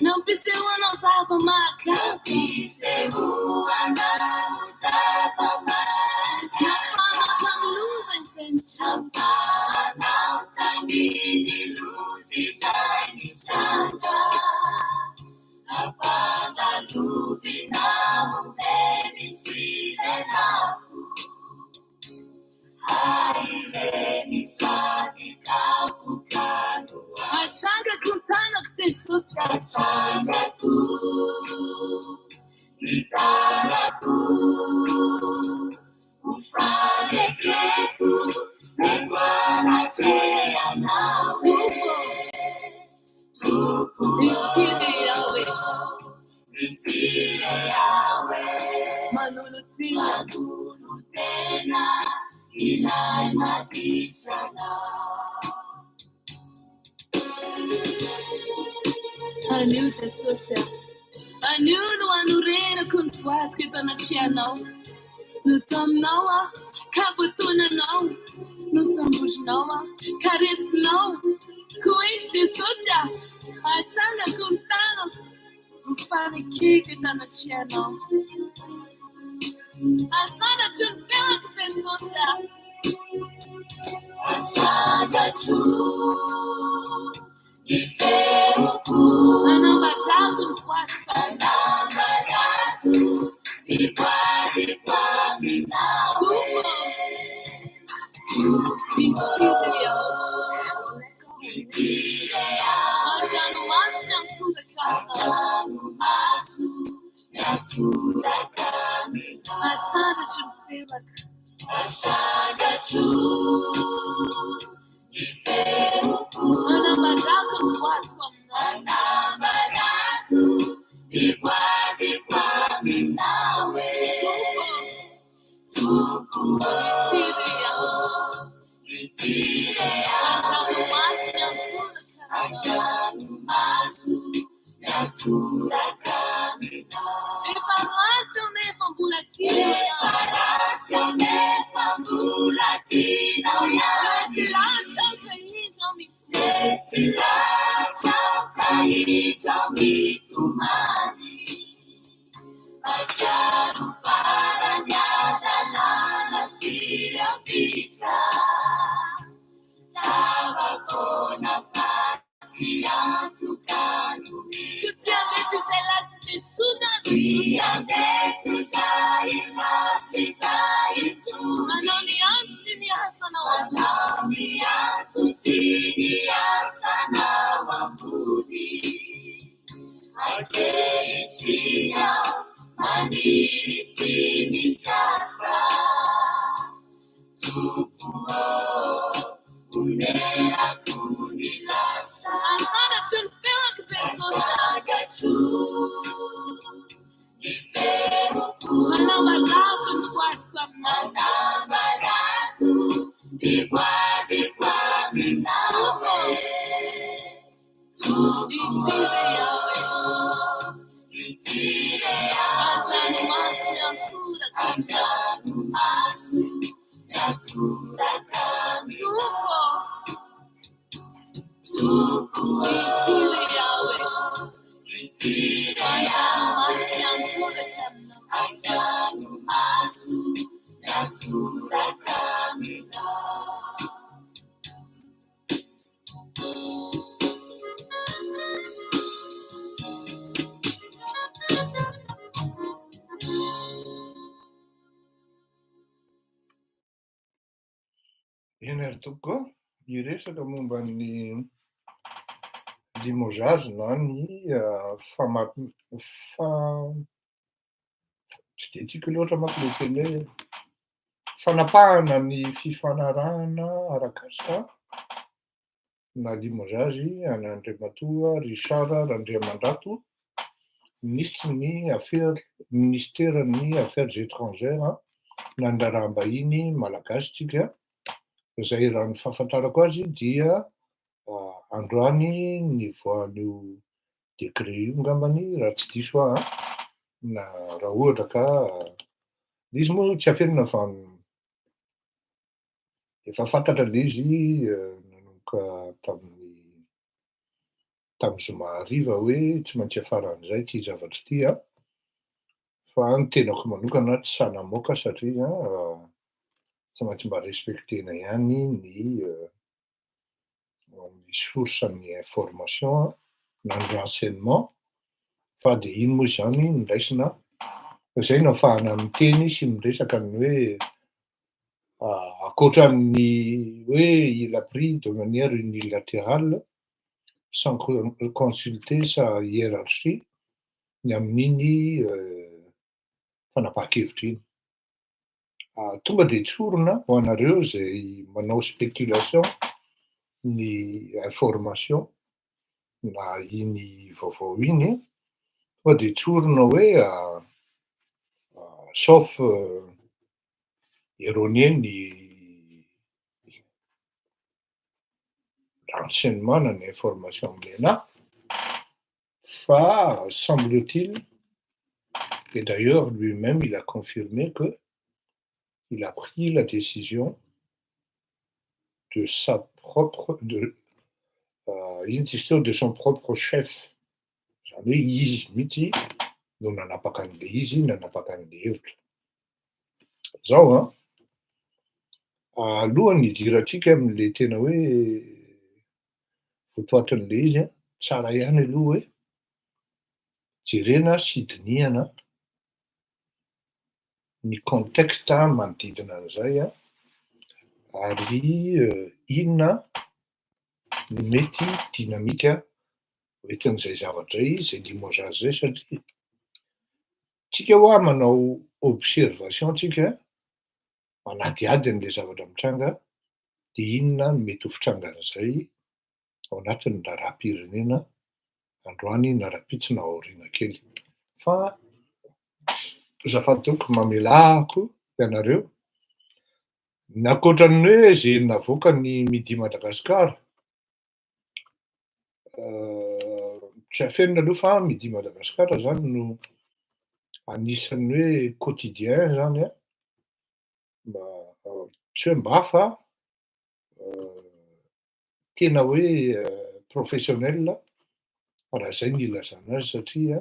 Não precisa não usava marca. Não precisa não usava marca. Na fama da luz em frente. Na fama da luz em changa. Na banda duvina não deve se levar. Aireni sadi kapu kanu. Atanga kuntana kutesusa. Atanga ku. Itara ku. Ufrane keku. Negwana chea nawe. Tupu. Itire yawe. Itire yawe. Manulutina. Manulutena. Inai matichana. Anu te sosia. Anu no anurena kun fuat que tô na tia não. No tom não, cavutuna não. No sambuj não, cares não. Coente te sosia. A tsanga contano. O fane que tá na tia não. Asada chun fela que te socia. Asada chun. Ifeu ku. Ana bajaba Eny ary tokoa hiresaka momba ny limogeage na ny tsy de tiako loatra manko le teny hoe fanapahana ny fifanarahana arak'asa na limogeage an'Andriamatoa Richard Randriamandrato, ministèren'ny affaires étrangères nandraraham-bahiny malagasy tsika. Zay raha ny fahafantarako azy dia androany nivoahan'io décret io ngambany raha tsy diso aho na raha ohatra ka izy moa tsy haferina fa efa fantatra le izy nanomboka tamin'ny zoma hariva hoe tsy maintsy afara an'izay ity zavatra ity fa ny tenako manokana tsy sanamoaka satria tsy maintsy mba respectena ihany ny source ny information na ny renseignement fa de ino moa zany no raisina zay no ahafahana miteny sy miresaka ny hoe akoatran'ny hoe il a pris de manière unilatérale sans consulter sa hiérarchie ny amin'iny fanapahan-kevitra iny. Tonga de tsorona ho anareo zay manao spéculation ny information na iny vaovao iny tonga de tsorona hoe sauf erroné ny renseignement na ny information amilena fa semble-t-il et d'ailleurs lui-même il a confirmé que il a pris la décision de sa propre de son propre chef. Zany hoe izy mihitsy no nanapaka an'le izy, nanapaka an'le hevitra. Zao alohany hidirantsika amin'le tena hoe votoatran'le izy tsara ihany aloha hoe jerena sy dinihana ny contexte manodidina an'izay ary inona ny mety dinamika oentin'izay zavatra izay limogeage zay satria tsika hoa manao observation tsika manadiady an'le zavatra mitranga de inona ny mety ho fitrangan'izay ao anatin'ny raharaham-pirenena androany nara-pitsina aoriana kely fa zafady toko mamelahako ianareo n'ankoatran'ny hoe zay navoaka ny Midi Madagasikara tsy afenina aloha fa Midi Madagasikara zany no anisan'ny hoe quotidien zany mba tsy hoe mba fa tena hoe professionnel raha zay ny ilazana azy satria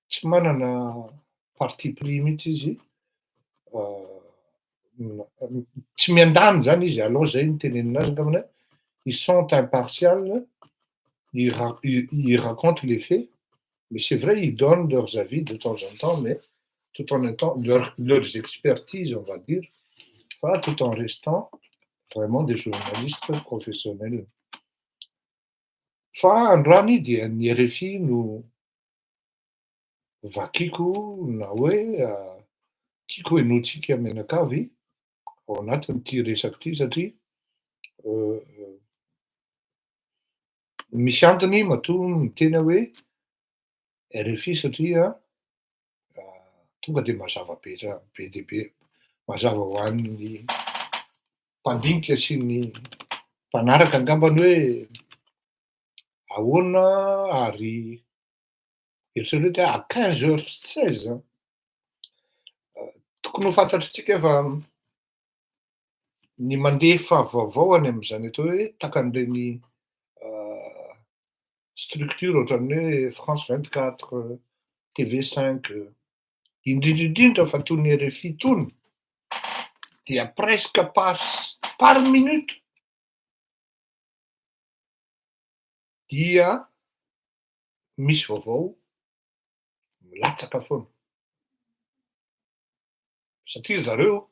tsy manana parti pris mihitsy izy tsy miandany zany izy alors zay ny tenenina azy angambany ils sont impartials, ils racontent les faits, mais c'est vrai, ils donnent leurs avis de temps en temps, mais tout en étant leurs expertises, on va dire, pas tout en restant vraiment des journalistes professionnels. Fa androany dia ny RFI no vakiko na hoe tiako henoantsika menakavy ao anatin'ity resaka ity satria misy antony matoa miteny hoe RFI satria tonga de mazava be dia be, mazava ho an'ny mpandinika sy ny mpanaraka angambany hoe ahoana ary eritrereto à 15h16 tokony ho fantatritsika fa ny mandefa vaovao any amin'izany atao hoe takan'ireny structure ohatran'ny hoe France 24, TV5 indrindrindrindra fa toy ny RFI tony dia presque par minute dia misy vaovao milatsaka foana satria zareo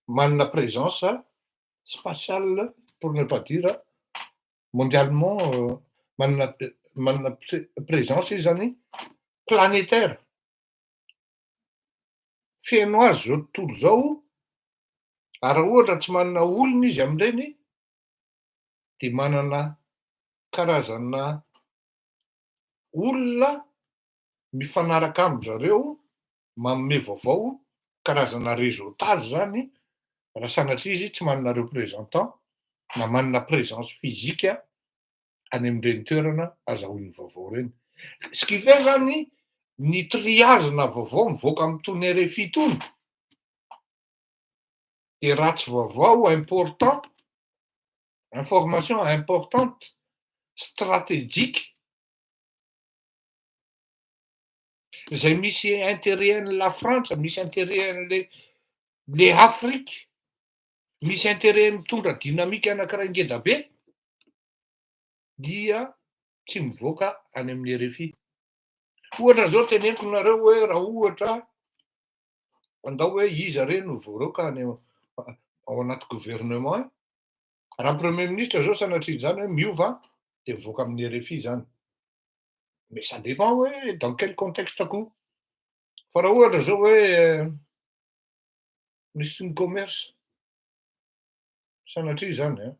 manana présence spatiale pour ne pas dire mondialement manana présence izy zany planétaire feno azy zao tontolo zao ary raha ohatra tsy manana olona izy amin'ireny de manana karazana olona mifanaraka amin-jareo manome vaovao karazana réseautage zany raha sanatria izy tsy manana représentant na manana présence physique any amin'ireny toerana azahoany vaovao ireny. Ce qui fait zany ny triage-na vaovao mivoaka amin'itony RFI itony de ratsy vaovao important, information importante, stratégique zay misy intérêt an'i la France, misy intérêt an'le Afrique, misy intérêt mitondra dinamika anankiray ngeda be dia tsy mivoaka any amin'ny RFI. Ohatra zao teneniko nareo hoe raha ohatra andao hoe iza reny no voaroaka any ao anaty gouvernement raha premier ministre zao sanatria zany hoe miova de mivoaka amin'ny RFI zany. Mais ça dépend hoe dans quel contexte koa. Fa raha ohatra zao hoe ministre ny commerce sanatria zany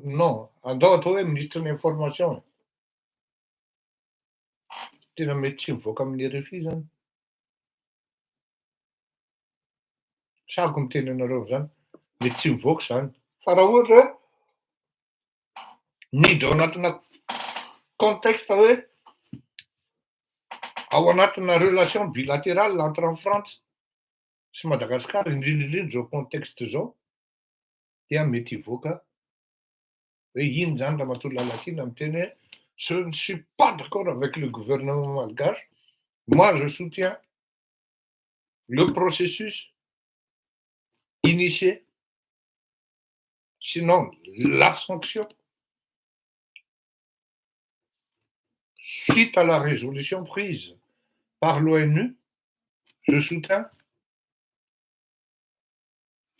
non, andao atao hoe ministre ny information tena mety tsy mivoaka amin'ny RFI zany. Sako miteny anareo zany mety tsy mivoaka zany. Fa raha ohatra hoe miditra ao anatina contexte hoe ao anatina relation bilatérale entre en France sy Madagascar indrindrindrindra zao contexte zao dia mety hivoaka hoe iny zany raha matoa lalakina miteny hoe je ne suis pas d'accord avec le gouvernement malgache, moi je soutiens le processus initié, sinon la sanction suite à la résolution prise par l'ONU, je soutiens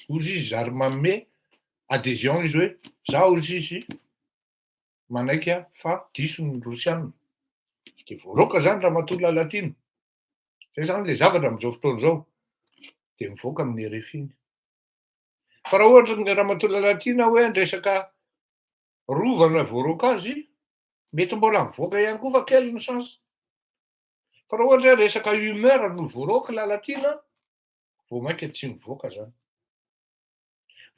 Uzi Jarmame adhésion joué, ça aussi, Manakia, fa, Tisun, Russian, qui faut représenter la toute la latine. C'est ça, les avadams, sauf tout ça. C'est un faux comme les refines. Par contre, la toute la latine, ouais, des chaka, Rouvan, Vorokazi, mais ton bon faut qu'il y ait un coup, quelle chance. Par contre, des chaka humeur, nous, Vorok, la latine, faut mettre une faux kazan.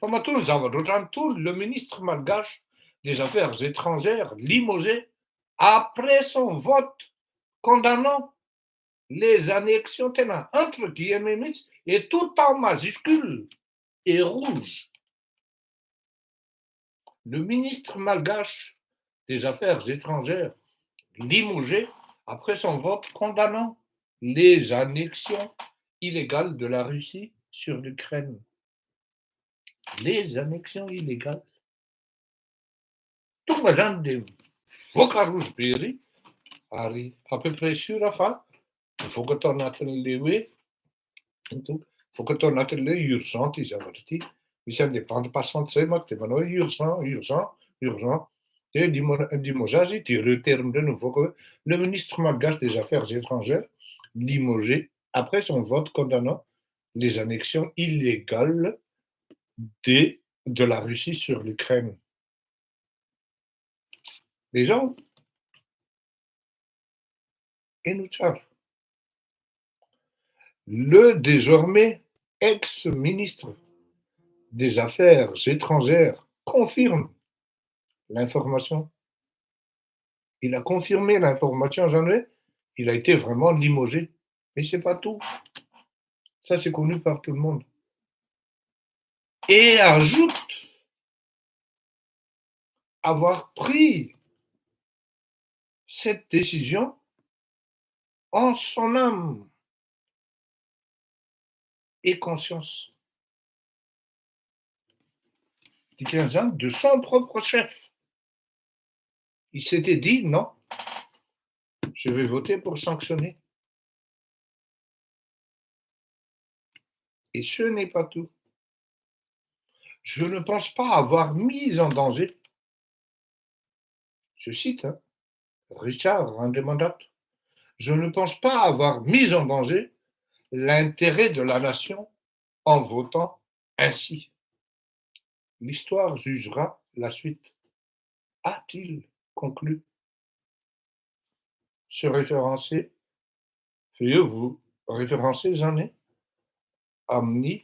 Le ministre malgache des Affaires étrangères, limogé, après son vote condamnant les annexions entre guillemets et tout en majuscule et rouge. Le ministre malgache des Affaires étrangères, limogé, après son vote condamnant les annexions illégales de la Russie sur l'Ukraine. Les annexions illégales. Tout le monde de Vokarous Berry, à peu près sûr à faire. Il faut que tu en attendes il faut que tu en attendes urgent, ils ont dit. Mais ça dépend de pas de c'est tu vas urgent. Et dis-moi, tu retermes de nouveau que le ministre malgache des Affaires étrangères, limogé, après son vote condamnant les annexions illégales de la Russie sur l'Ukraine. Les gens, et nous savons. Le désormais ex-ministre des Affaires étrangères confirme l'information. Il a confirmé l'information, il a été vraiment limogé. Mais ce n'est pas tout. Ça, c'est connu par tout le monde. Et ajoute avoir pris cette décision en son âme et conscience. De son propre chef. Il s'était dit, non, je vais voter pour sanctionner. Et ce n'est pas tout. Je ne pense pas avoir mis en danger, je cite, Richard Randemandat, je ne pense pas avoir mis en danger l'intérêt de la nation en votant ainsi. L'histoire jugera la suite, a-t-il conclu. Se référencer, vous référencer, j'en ai, Amni,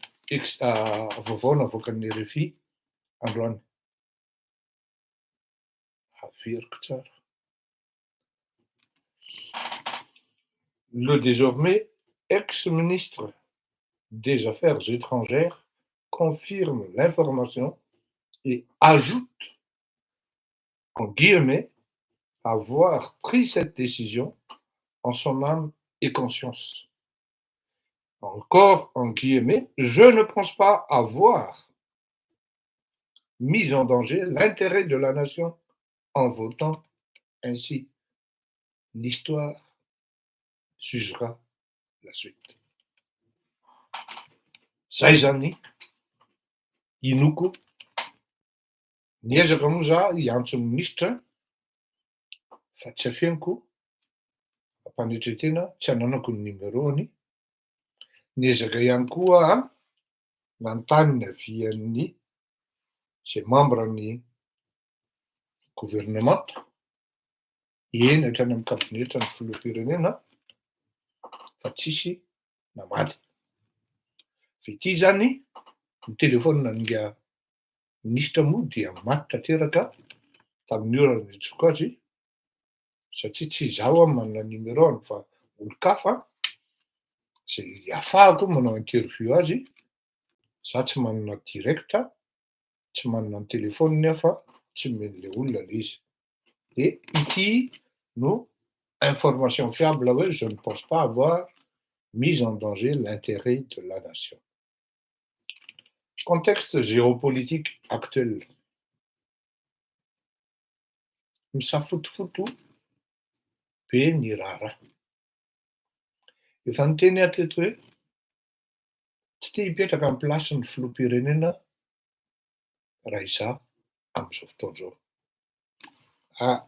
à Vovon, Vokanirifi, Andouane. Le désormais ex-ministre des Affaires étrangères confirme l'information et ajoute, en guillemets, avoir pris cette décision en son âme et conscience. Encore en guillemets, je ne pense pas avoir mis en danger l'intérêt de la nation en votant ainsi. L'histoire jugera la suite. Saizani, Inuku, Niezagamuza, Yansumnistra, Fatsafianku, Apanichetina, Chananaku Nimeroni, Niezagayankua, Nantan Fianni, c'est membre du gouvernement, Yen est un cabinet en Philippines, Fatsisi, Namad. Fitizani, le téléphone n'a Nistamudia, Matatiraka, Tamnura Nitsukazi, Satiti Zawaman, la numéro, enfin, ou le CAFA, c'est Yafa comme on a interviewé, Satsman directa, Tsman téléphone nefa, Tsmen le la lise. Et ici, nous, information fiable, je ne pense pas avoir mis en danger l'intérêt de la nation. Contexte géopolitique actuel. Ça fout tout. be ny rara. Efa niteny ateto hoe tsy te hipetraka amin'ny plasin'ny filoham-pirenena raha izaho amin'izao fotoana izao.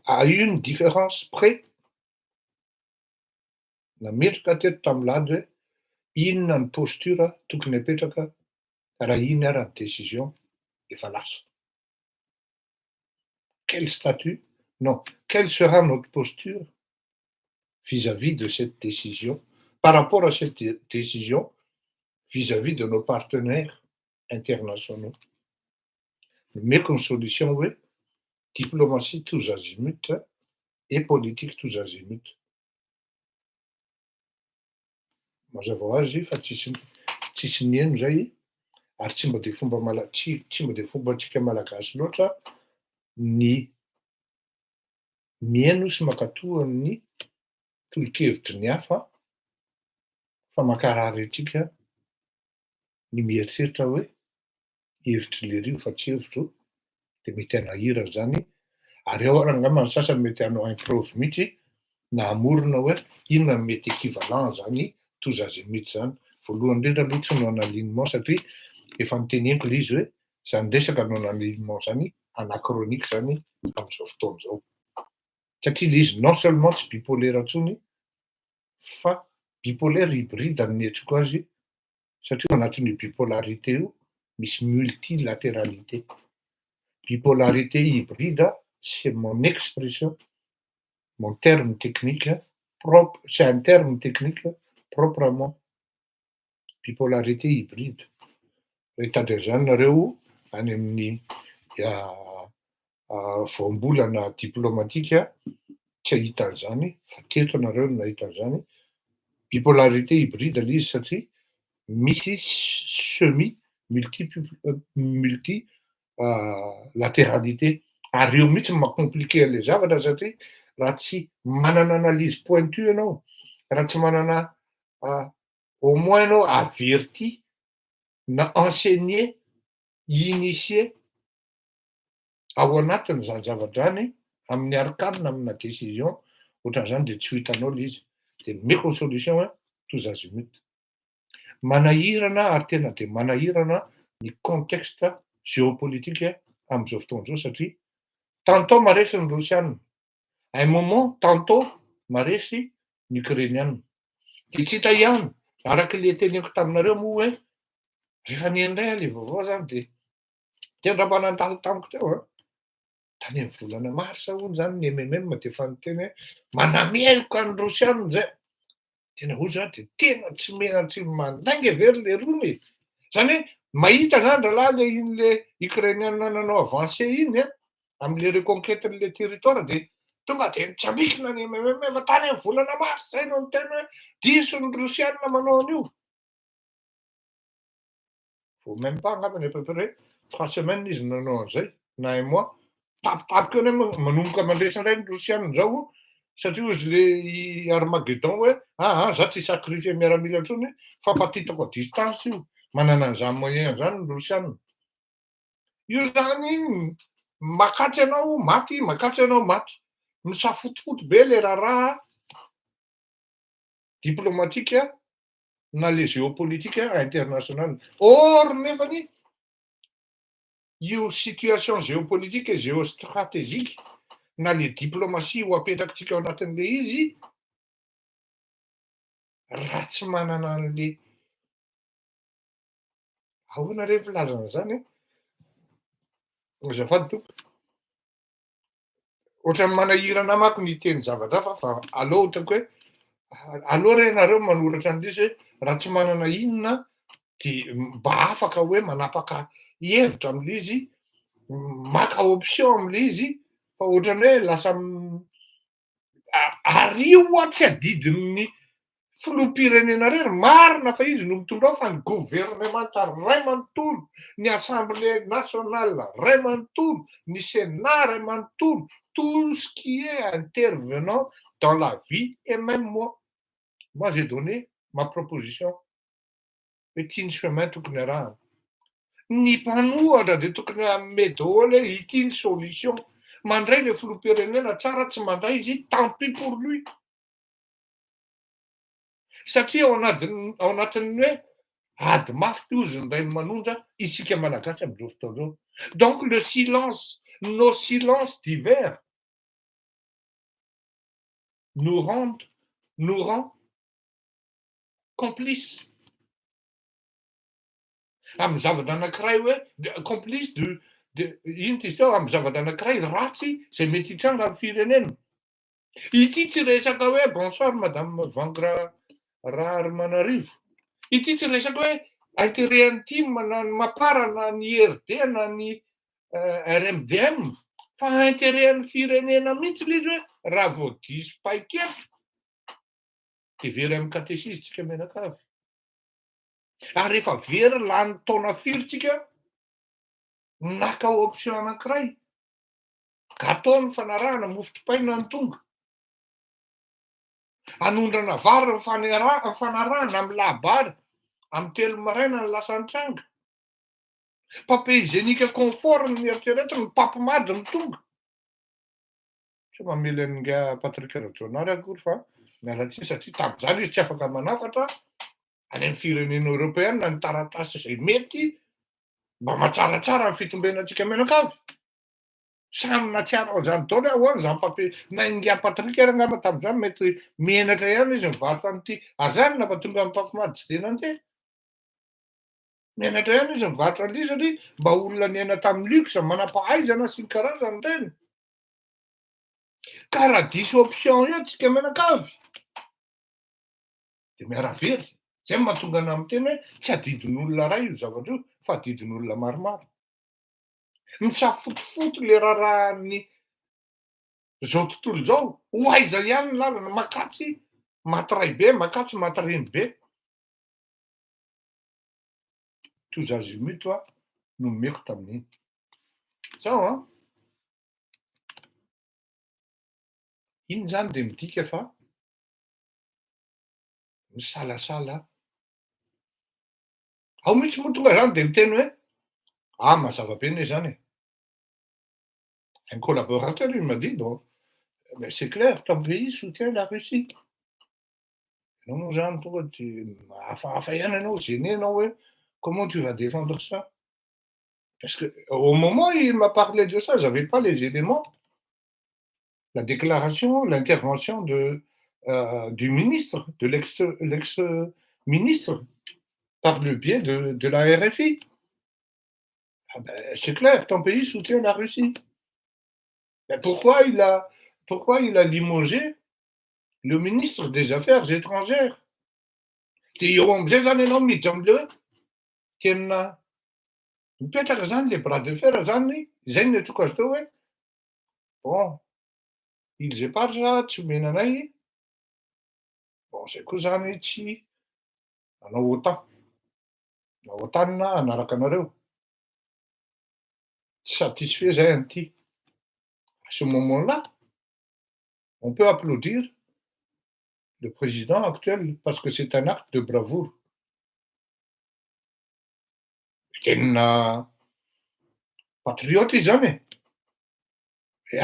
À une différence près, nametraka teto tam'lady hoe inona ny postura tokony hapetraka raha iny ara ny décision efa lasa. Quel statut? Non, quelle sera notre posture vis-à-vis de cette décision, par rapport à cette décision, vis-à-vis de nos partenaires internationaux. Nomeko ny solution hoe diplomatie tous azimuts et politique tous azimuts. Mazava ho azy fa tsisy nieno zay, ary tsy mba de fombantsika malagasy loatra ny mieno sy mankatoa ny tolo-kevitry ny hafa fa mankarary antsika ny mieritreritra hoe hevitry lerio fa tsy hevitro de mety hanahira zany, ary ao angamba ny sasany mety hanao improve mihitsy na hamorona hoe inona no mety équivalent zany tous azimuts zany. Voalohany indrindra aloha tsy hanao alignement satria efa niteneniko le izy hoe zany resaka hanao alignement zany anachronique zany amin'izao fotoana izao. Satria le izy non seulement tsy bipolaire intsony fa bipolaire hybride amin'ny hetsiko azy, satria ao anatin'io bipolarité io misy multilatéralité. Bipolarité hybride, c'est mon expression, mon terme technique propre, c'est un terme technique propre à moi. Bipolarité hybride. Hitandrezany nareo any amin'ny voambolana diplomatika tsy ahita an'izany, fa teto nareo no nahita an'izany. Bipolarité hybride le izy satria misy semi multi latéralité. Ary eo mihitsy maha-compliqué an'le zavatra satria raha tsy manana analyse pointue ianao, raha tsy manana au moins ianao averti na enseigné, initié ao anatin'izany zavatra zany amin'ny arcane amina décision ohatran'izany de tsy ho hitanao le izy. De nomeko ny solution hoe tous azimuts. Manahirana ary tena de manahirana ny contexte géopolitique amin'izao fotoana izao satria tantôt maresy ny Rosiana, à un moment tantôt maresy ny Ukrainiana. De tsy hita ihany, arak'le teneniko taminareo moa hoe rehefa niendray le vaovao zany de tendra-manandalo tamiko teo tany amin'ny volana marsa hono zany ny MMM de efa niteny hoe manamehiko any Rosiana zay. Tena hoy zany de tena tsy menatry mandainga very le rony. Zany hoe mahita zany rahalahy le iny le Ukrainiana nanao avancé iny am'le reconquêten'le territoire de tonga de nitsamikina ny MMM fa tany amin'ny volana marsa zay no niteny hoe diso ny Rosiana manao an'io. Faut même pas angambany à peu près 3 semaines izy nanao an'izay na un mois. Tapitapika eo ny manomboka mandresy indray ny Rosiana zao satria ozy le Armageddon hoe za tsy sacrifier miaramila intsony fa mpatitako à distance io. Manana an'izany moyen zany ny Rosiana. Io zany makatsy anao maty, makatsy anao maty. Misafotofoto be le raharaha diplomatique na le géopolitique international. Or nefany io situation géopolitique et géostratégique na le diplomatie ho apetrakintsika ao anatin'le izy raha tsy manana an'le ahoana re filazana zany azafady tompo. Ohatran'ny manahirana mako ny teny zavatra hafa fa aleo hitako hoe aleo re nareo manoratra an'l'izy hoe raha tsy manana inona de mba afaka hoe manapaka hevitra am'le izy, maka option am'le izy fa ohatrany hoe lasa ary io tsy adidin'ny filoham-pirenena rery marina fa izy no mitondra ao fa ny gouvernemental ray manontolo, ny assemblée nationale ray manontolo, ny sénat ray manontolo, tout ce qui est intervenant dans la vie et même moi j'ai donné ma proposition hoe ity ny chemin tokony arahana. Ny mpanohatra de tokony hanome daholo hoe ity ny solution. Mandray le filoham-pirenena tsara, tsy mandray izy tant pis pour lui. Satria ao anatin'ny hoe ady mafy tozy ny ray manondra isika malagasy amin'izao fotoana izao. Donc le silence, nos silences d'hiver nous rend complices. Amin'ny zavatra anankiray hoe complice ino izy teo amin'ny zavatra anankiray ratsy izay mety hitranga amin'ny firenena. Ity tsy resaka hoe bonsoir madame Vangra Ramanarivo. Ity tsy resaka hoe intérêt intime na ny Mapara na ny IRD na ny RMDM fa intérêt ny firenena mihitsy ilay izy hoe raha vao diso paikely dia very amin'ny katesisitsika menakavy. Ary rehefa very lany taona firy tsika naka option anankiray gâteau ny fanarahana mofo dipaina ny tonga. Anondrana vary ny fanarahana amin'ny labary amin'ny 3 maraina ny lasa antranga. Papier hygiénique confort ny eritreretra ny papimady ny tonga. Tsy mamely an'inga Patrick Rajonary akory fa miala tsiny satria tamin'izany izy tsy afaka manafatra any amin'ny firenena européenne ny taratasy izay mety mba matsaratsara ny fitombenantsika menakavy. Samy natsiaro an'izany taona ahoana izany papier na inga Patrick angamba tamin'izany mety menatra ihany izy mivarotra an'ity ary izany nampahatonga amin'ny papimady tsy dia nandeha. Menatra ihany izy mivarotra an'ilay satria mba olona niaina tamin'ny luxe manam-pahaizana sy ny karazany ireny. Ka raha diso option io tsika menakavy dia miaravery. Izay mahatonga ana amin'ny teny hoe tsy adidin'olona iray io zavatra io fa adidin'olona maromaro. Misafotofoto le raharahan'ny izao tontolo izao ho aiza ihany ny lalana makatsy matiray be makatsy matireny be. Tous azimuts no nomeko tamin'iny. Zao iny zany dia midika fa misalasala. Ao mihitsy moa tonga izany dia miteny hoe mazava be ne zany e. Un collaborateur il m'a dit bon mais c'est clair ton pays soutient la Russie. Ianao moa zany tonga dia hafahafa ihany ianao gêné ianao hoe comment tu vas défendre ça? Parce que au moment où il m'a parlé de ça, j'avais pas les éléments. La déclaration, l'intervention du ministre, de l'ex-ministre, par le biais de la RFI. Ah ben, c'est clair, ton pays soutient la Russie. Ben pourquoi il a limogé le ministre des Affaires étrangères? Mipetraka zany le bras de fer zany, izay no antsoiko azy teo hoe bon, ils épargnent tsy omena anay. Bon, zay koa zany tsy anao OTAN. Na OTAN anaraka anareo. Satisfait zay an'ity. À ce moment-là, on peut applaudir le président actuel parce que c'est un acte de bravoure. Tena patriote izy zany e.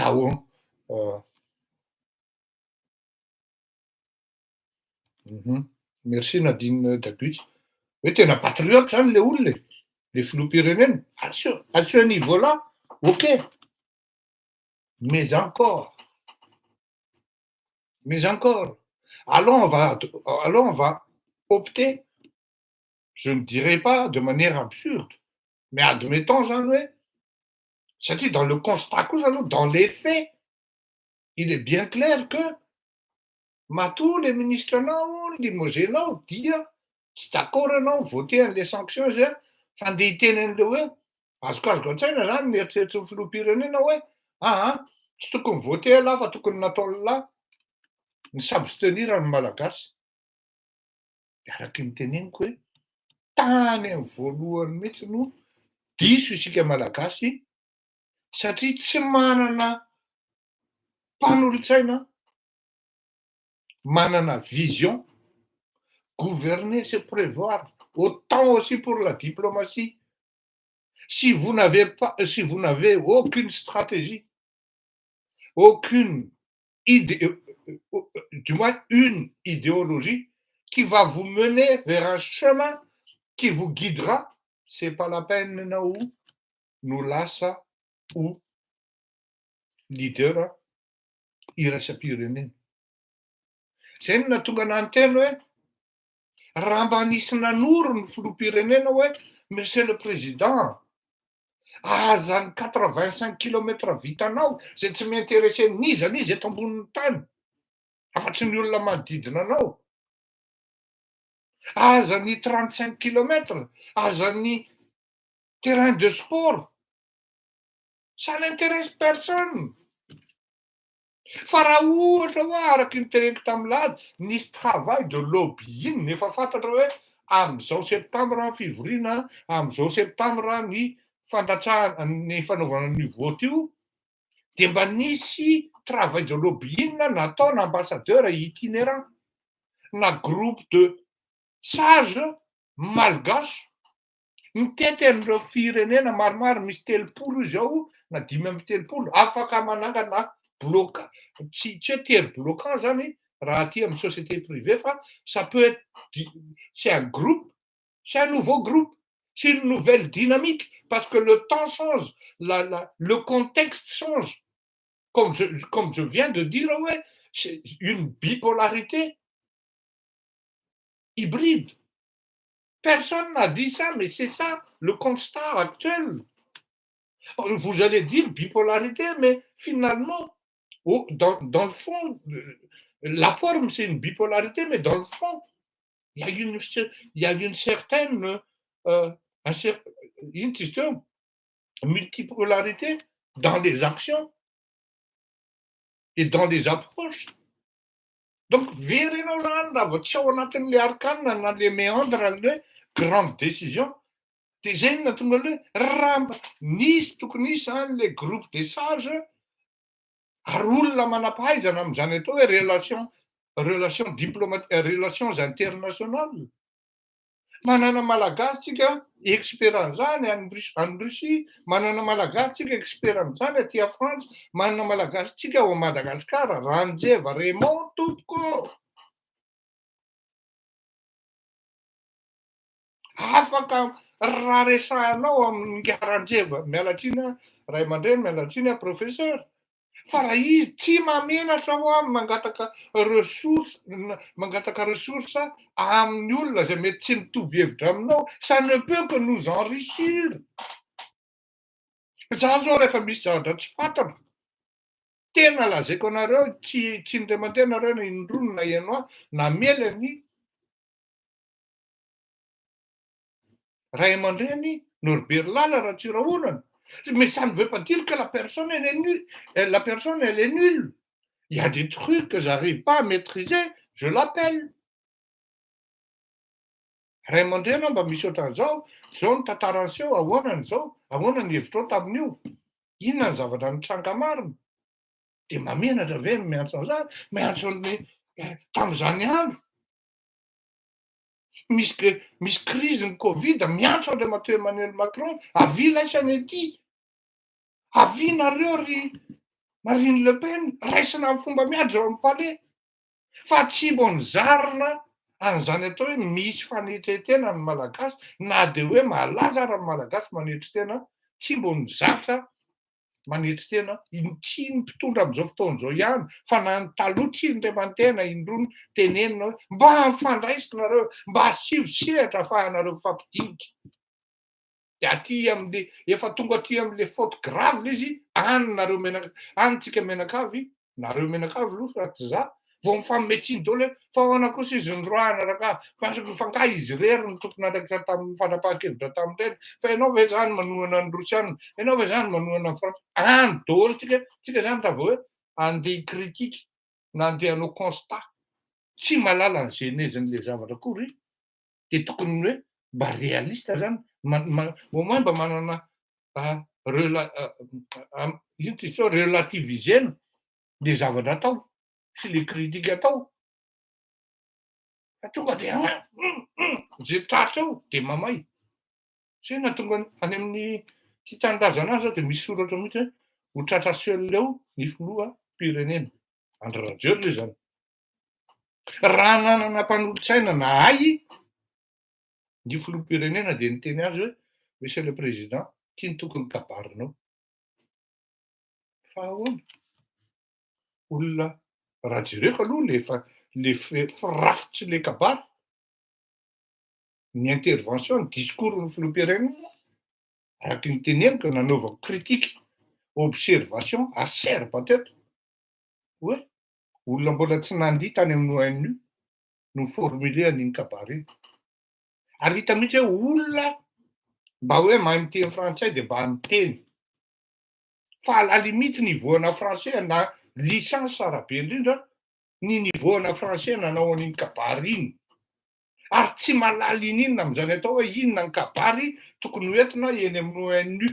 Merci Nadine Daguy. Hoe tena patriote zany le olona le filoham-pirenena. À ce niveau-là, ok. Mais encore, allons on va opter, je ne dirais pas de manière absurde, mais admettons, c'est-à-dire dans le constat, dans les faits, il est bien clair que tous les ministres limogé dia tsy d'accord voter les sanctions fandeha teny le hoe azoko an-tsaina zany mieritreritra ny filoham-pirenena hoe tsy tokony voter là fa tokony natao là ny s'abstenir amin'ny malagasy. Araky ny teneniko hoe tany amin'ny voalohany mihitsy no diso isika malagasy satria tsy manana mpanolotsaina, manana vision. Gouverner, c'est prévoir. Autant aussi pour la diplomatie. Si vous n'avez aucune stratégie, aucune idée, du moins une idéologie qui va vous mener vers un chemin qui vous guidera, c'est pas la peine nous lasa ou leader iraisam-pirenena. Zay no natonga n'anteny hoe raha mba nisy nanoro ny filoham-pirenena hoe monsieur le président, azany 85 km vitanao zay tsy m'intéressé nizana izy eto ambonin'ny tany afa-tsy ny olona manodidina anao, azany 35 km, azany terrain de sport, ça n'intéresse personne. Fa raha ohatra hoe araky ny teneniko tamin'lady nisy travail de lobbying, efa fantatra hoe am'izao septambra fivoriana, am'izao septambra ny fandatsahana ny fanaovana ny vote io, de mba nisy travail de lobbying nataona ambassadeur itinérant na groupe de sages malgaches mitety an'ireo firenena maromaro misy 300 izao na 5 afaka manangana bloca, tsy hoe terre bloquant zany raha aty amin'ny société privée fa ça peut être c'est un groupe, c'est un nouveau groupe, c'est une nouvelle dynamique parce que le temps change, le contexte change. Comme je viens de dire, ouais, c'est une bipolarité hybride. Personne n'a dit ça, mais c'est ça le constat actuel. Vous allez dire bipolarité, mais finalement, dans le fond, la forme c'est une bipolarité, mais dans le fond, il y a une certaine une question multipolarité dans les actions et dans les approches. Donc, vereno zany raha vao tsy ao anatin'le arkanina na le méandre le grande décision, de zay no natonga hoe raha nisy tokony nisy zany le groupe des sages ary olona manam-pahaizana amin'izany atao hoe relation diplomatique, relations internationales. Manana malagasy tsika expert an'izany any Russie, manana malagasy tsika expert amin'izany aty à France, manana malagasy tsika ao Madagasikara, Ranjeva Raymond tompoko. Afaka raha resahanao amin'ny Ranjeva, mialatsiny ray aman-dreny, mialatsiny professeur. Fa raha izy tsy mamenatra ho amin'ny mangataka ressource amin'ny olona zay mety tsy mitovy hevitra aminao, ça ne peut que nous enrichir. Za zao rehefa misy zavatra tsy fantako, tena lazaiko anareo, tsy indray mandeha nareo na indrono na iano na melany ray aman-dreny Norberlala raha tsy rahonana. Mais ça ne veut pas dire que la personne elle est nulle. La personne elle est nulle. Il y a des trucs que j'arrive pas à maîtriser, je l'appelle. Ray aman-dreny mba misy ohatran'izao, zao ny tantaran'izao, ahoana n'izao, ahoana ny hevitrao tamin'io, inona ny zavatra nitranga marina, de mamenatra ve ny miantso an'izany, miantso tamin'izany andro. Misy crise ny Covid, miantso André Mathieu Emmanuel Macron, avy laisany ety. Avy nareo ry Marine Le Pen, raisina amin'ny fomba miady ao amin'ny palais. Fa tsy mbo nizarina an'izany atao hoe misy fanetretena ny malagasy, na de hoe malaza raha ny malagasy manetry tena, tsy mbo nizatra manetry tena, tsy ny mpitondra amin'izao fotoan'izao ihany, fa na ny taloha tsy ny ray aman-tena indrono tenenina hoe mba mifandraisinareo, mba asivosihatra ahafahanareo mifampidinika. De aty amin'le efa tonga aty amin'le faute grave izy, anytsika menakavy, nareo menakavy aloha fa tsy za, vao mifametriny daholo hoe fa ahoana kosa izy noroahana raha fa nga izy rery ny tokony andraikitra tamin'ny fanapahan-kevitra tamin'ireny, fa ianao ve zany manohana ny Rosiana, ianao ve zany manohana ny Frantsa, any daholo tsika zany raha vao hoe andeha critique na andeha hanao constat, tsy mahalala ny genezin'le zavatra akory, de tokony hoe mba réaliste zany, au moins mba manana relativisena le zavatra atao sy le critique atao. Fa tonga de zay tratra eo de mamay. Zay nahatonga any amin'ny ty tanindrazana azy zao de misy soratra mihitsy hoe ho tratra seul eo ny filoham-pirenena. Andry Rajoelina zany. Raha nanana mpanolotsaina na ay ny filoham-pirenena dia niteny azy hoe monsieur le président, ty ny tokony kabarinao. Fa ahoana? Olona raha jereko aloha le firafitsy le kabary, ny intervention, ny discours ny filoham-pirenena, araky ny teneniko nanaovako critique, observation acerbe teto hoe olona mbola tsy nandihy tany amin'ny ONU no formule an'iny kabary iny. Ary hita mihitsy hoe olona mba hoe mahay miteny frantsay dia mba miteny. Fa à la limite nivoana français na licence tsara be indrindra ny nivoana français nanao an'iny kabary iny. Ary tsy malaly inona amin'izany atao hoe inona ny kabary tokony hoentina eny amin'ny ONU.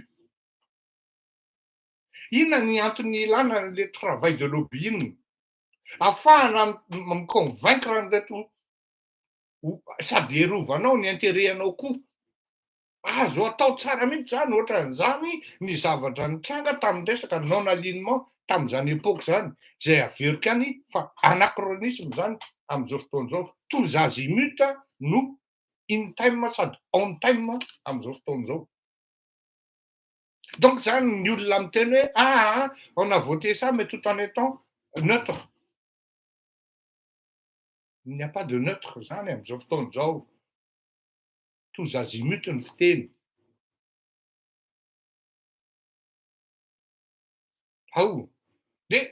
Inona ny antony ilana le travail de lobbying? Ahafahana miconvaincre an'ireto sady erovanao ny intérêt-anao koa. Azo atao tsara mihitsy zany ohatran'izany ny zavatra nitranga tamin'ny resaka non alignement tamin'izany epoka zany, izay averika any fa anachronisme zany amin'izao fotoan'izao. Tous azimuts no in time sady on time amin'izao fotoan'izao. Donc zany ny olona miteny hoe on a voté ça mais tout en étant neutre. Il n'y a pas de neutre zany amin'izao fotoan'izao. Tous azimuts ny fiteny. Ao, dia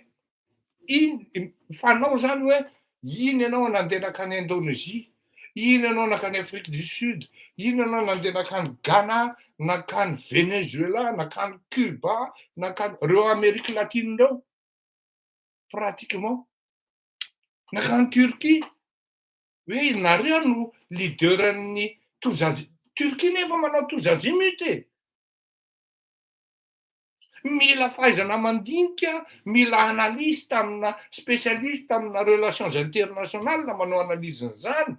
fanao zany hoe iny ianao nandeha nakany Indonésie, iny ianao nakany Afrique du Sud, iny ianao nandeha nakany Ghana, nakany Venezuela, nakany Cuba, nakany reo Amérique latine reo, pratiquement, nakany Turquie. Hoe nareo no leaderan'ny Turquie nefa manao tous azimuts e. Mila fahaizana mandinika, mila analyste amina spécialiste amina relations internationales manao analyse-n'izany.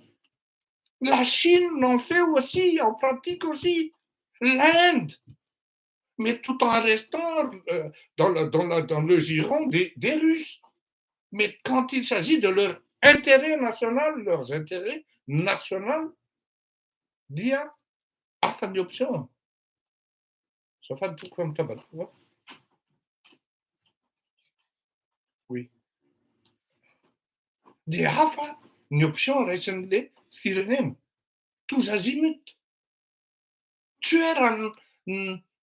La Chine en fait aussi, en pratique aussi. L'Inde, mais tout en restant dans le giron des Russes. Mais quand il s'agit de leur intérêt national, leurs intérêts nationaux, dia hafa ny option. Azafady toko amin'ny tabatoko. Oui. Dia hafa ny option raisin'le firenena. Tous azimuts. Tsy hoe raha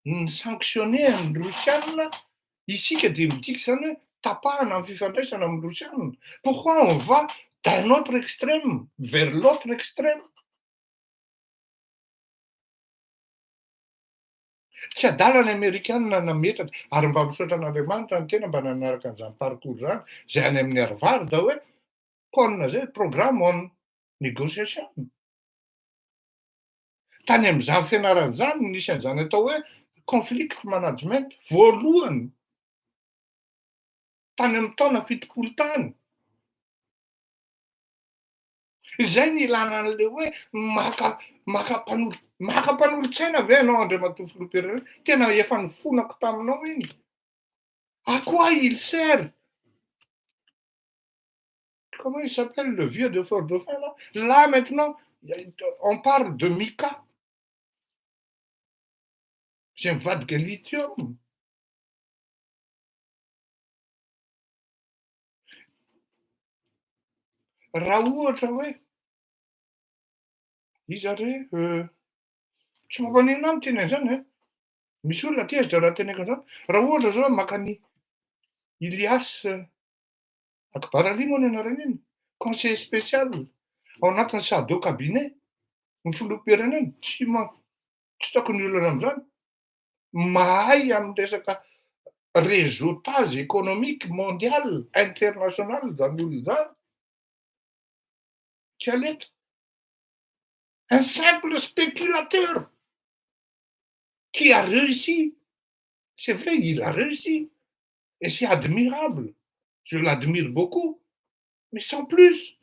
ny sanctionné ny Rosianina, isika dia midika zany hoe tapahana amin'ny fifandraisana amin'ny Rosianina. Pourquoi on va d'un autre extrême vers l'autre extrême? Tsy adala ny Amerikanina nametratra, ary mba misaotra an'Andriamanitra ny tena mba nanaraka an'izany parcours zany, izay any amin'ny Harvard hoe PON zay, programme on négociation. Tany amin'izany fianaran'izany no nisy an'izany atao hoe conflict management voalohany tany amin'ny taona fitopolo tany. Izay ny ilana an'le hoe maka mpanolotsaina ve ianao Andriamatoa Filoham-pirenena? Tena efa nifonako taminao iny. À quoi il sert? Comment il s'appelle le vieux de Fort-Dauphin là? Là maintenant, on parle de Mika. C'est un vade que lithium. Raha ohatra hoe izare tsy mampanino ahy miteny an'izany misy olona aty azy raha teneko an'izany. Raha ohatra zao makany Ilias Akbarali moa ny anarany iny, conseiller spécial ao anatin'ny SADO cabinet, ny filoham-pirenena, tsy tokony olana amin'izany. Mahay amin'ny resaka réseautage économique mondial, international zany olona zany. Quel est un simple spéculateur qui a réussi. C'est vrai, il a réussi. Et c'est admirable. Je l'admire beaucoup. Mais sans plus.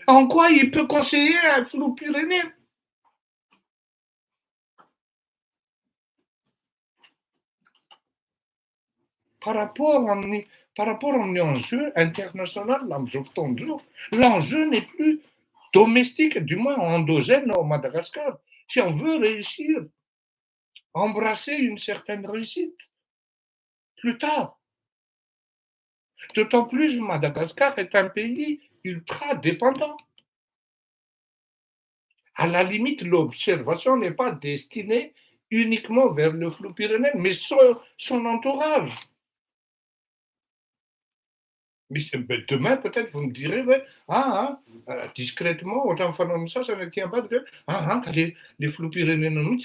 En quoi il peut conseiller un Filoham-pirenena? Par rapport par rapport à un enjeu international am'izao fotoana zao. L'enjeu n'est plus domestique, du moins endogène au Madagascar. Si on veut réussir, embrasser une certaine réussite, plus tard. D'autant plus Madagascar est un pays ultra dépendant. À la limite, l'observation n'est pas destinée uniquement vers le flou pyrénéen, mais son entourage. Mais demain, peut-être, vous me direz, ouais, discrètement, autant faire comme ça ne tient pas de... les flous pyrénéens, nous.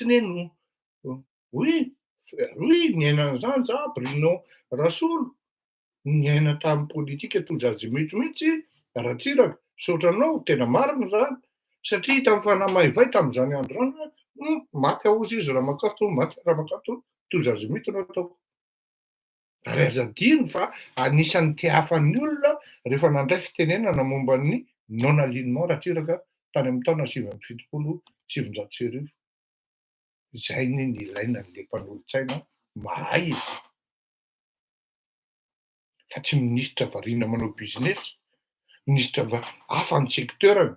Oui, oui, niena zany za, Bruno Rasoul. Niaina tamin'ny politika toy azimito mihitsy, Ratsiraka, saotranao, tena marina zany. Satria tamin'ny fanahy Maivay tamin'izany andro zany, maty ahozy izy Ramakato, maty Ramakato, toy azimito no ataoko. Ary aza adino fa anisan'ny tiafan'ny olona rehefa nandray fitenenana momba ny non-alignement Ratsiraka tany amin'ny taona 1977. Izay ny ilaina an'ilay mpanolon-tsaina mahay. Fa tsy ministra variana manao business, ministra hafa ny sekteurany,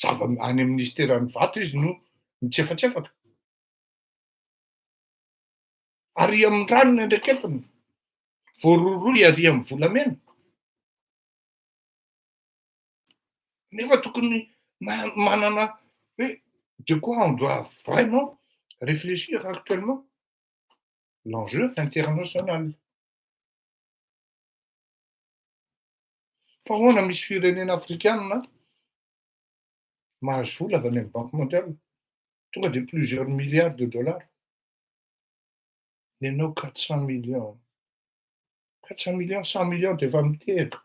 any amin'ny ministeran'ny vato izy no mitsefatsefaka. Ary amin'ny ranony andraketiny, voaroroy ary amin'ny volamena. Nefa tokony manana hoe de quoi on doit vraiment réfléchir actuellement? L'enjeu international. Fa ahoana misy firenena afrikanina mahazo vola avy any amin'ny Banque mondiale, tonga de plusieurs milliards de dollars. Nenao 400 millions. 400 millions, 100 millions d'efa mitehaka.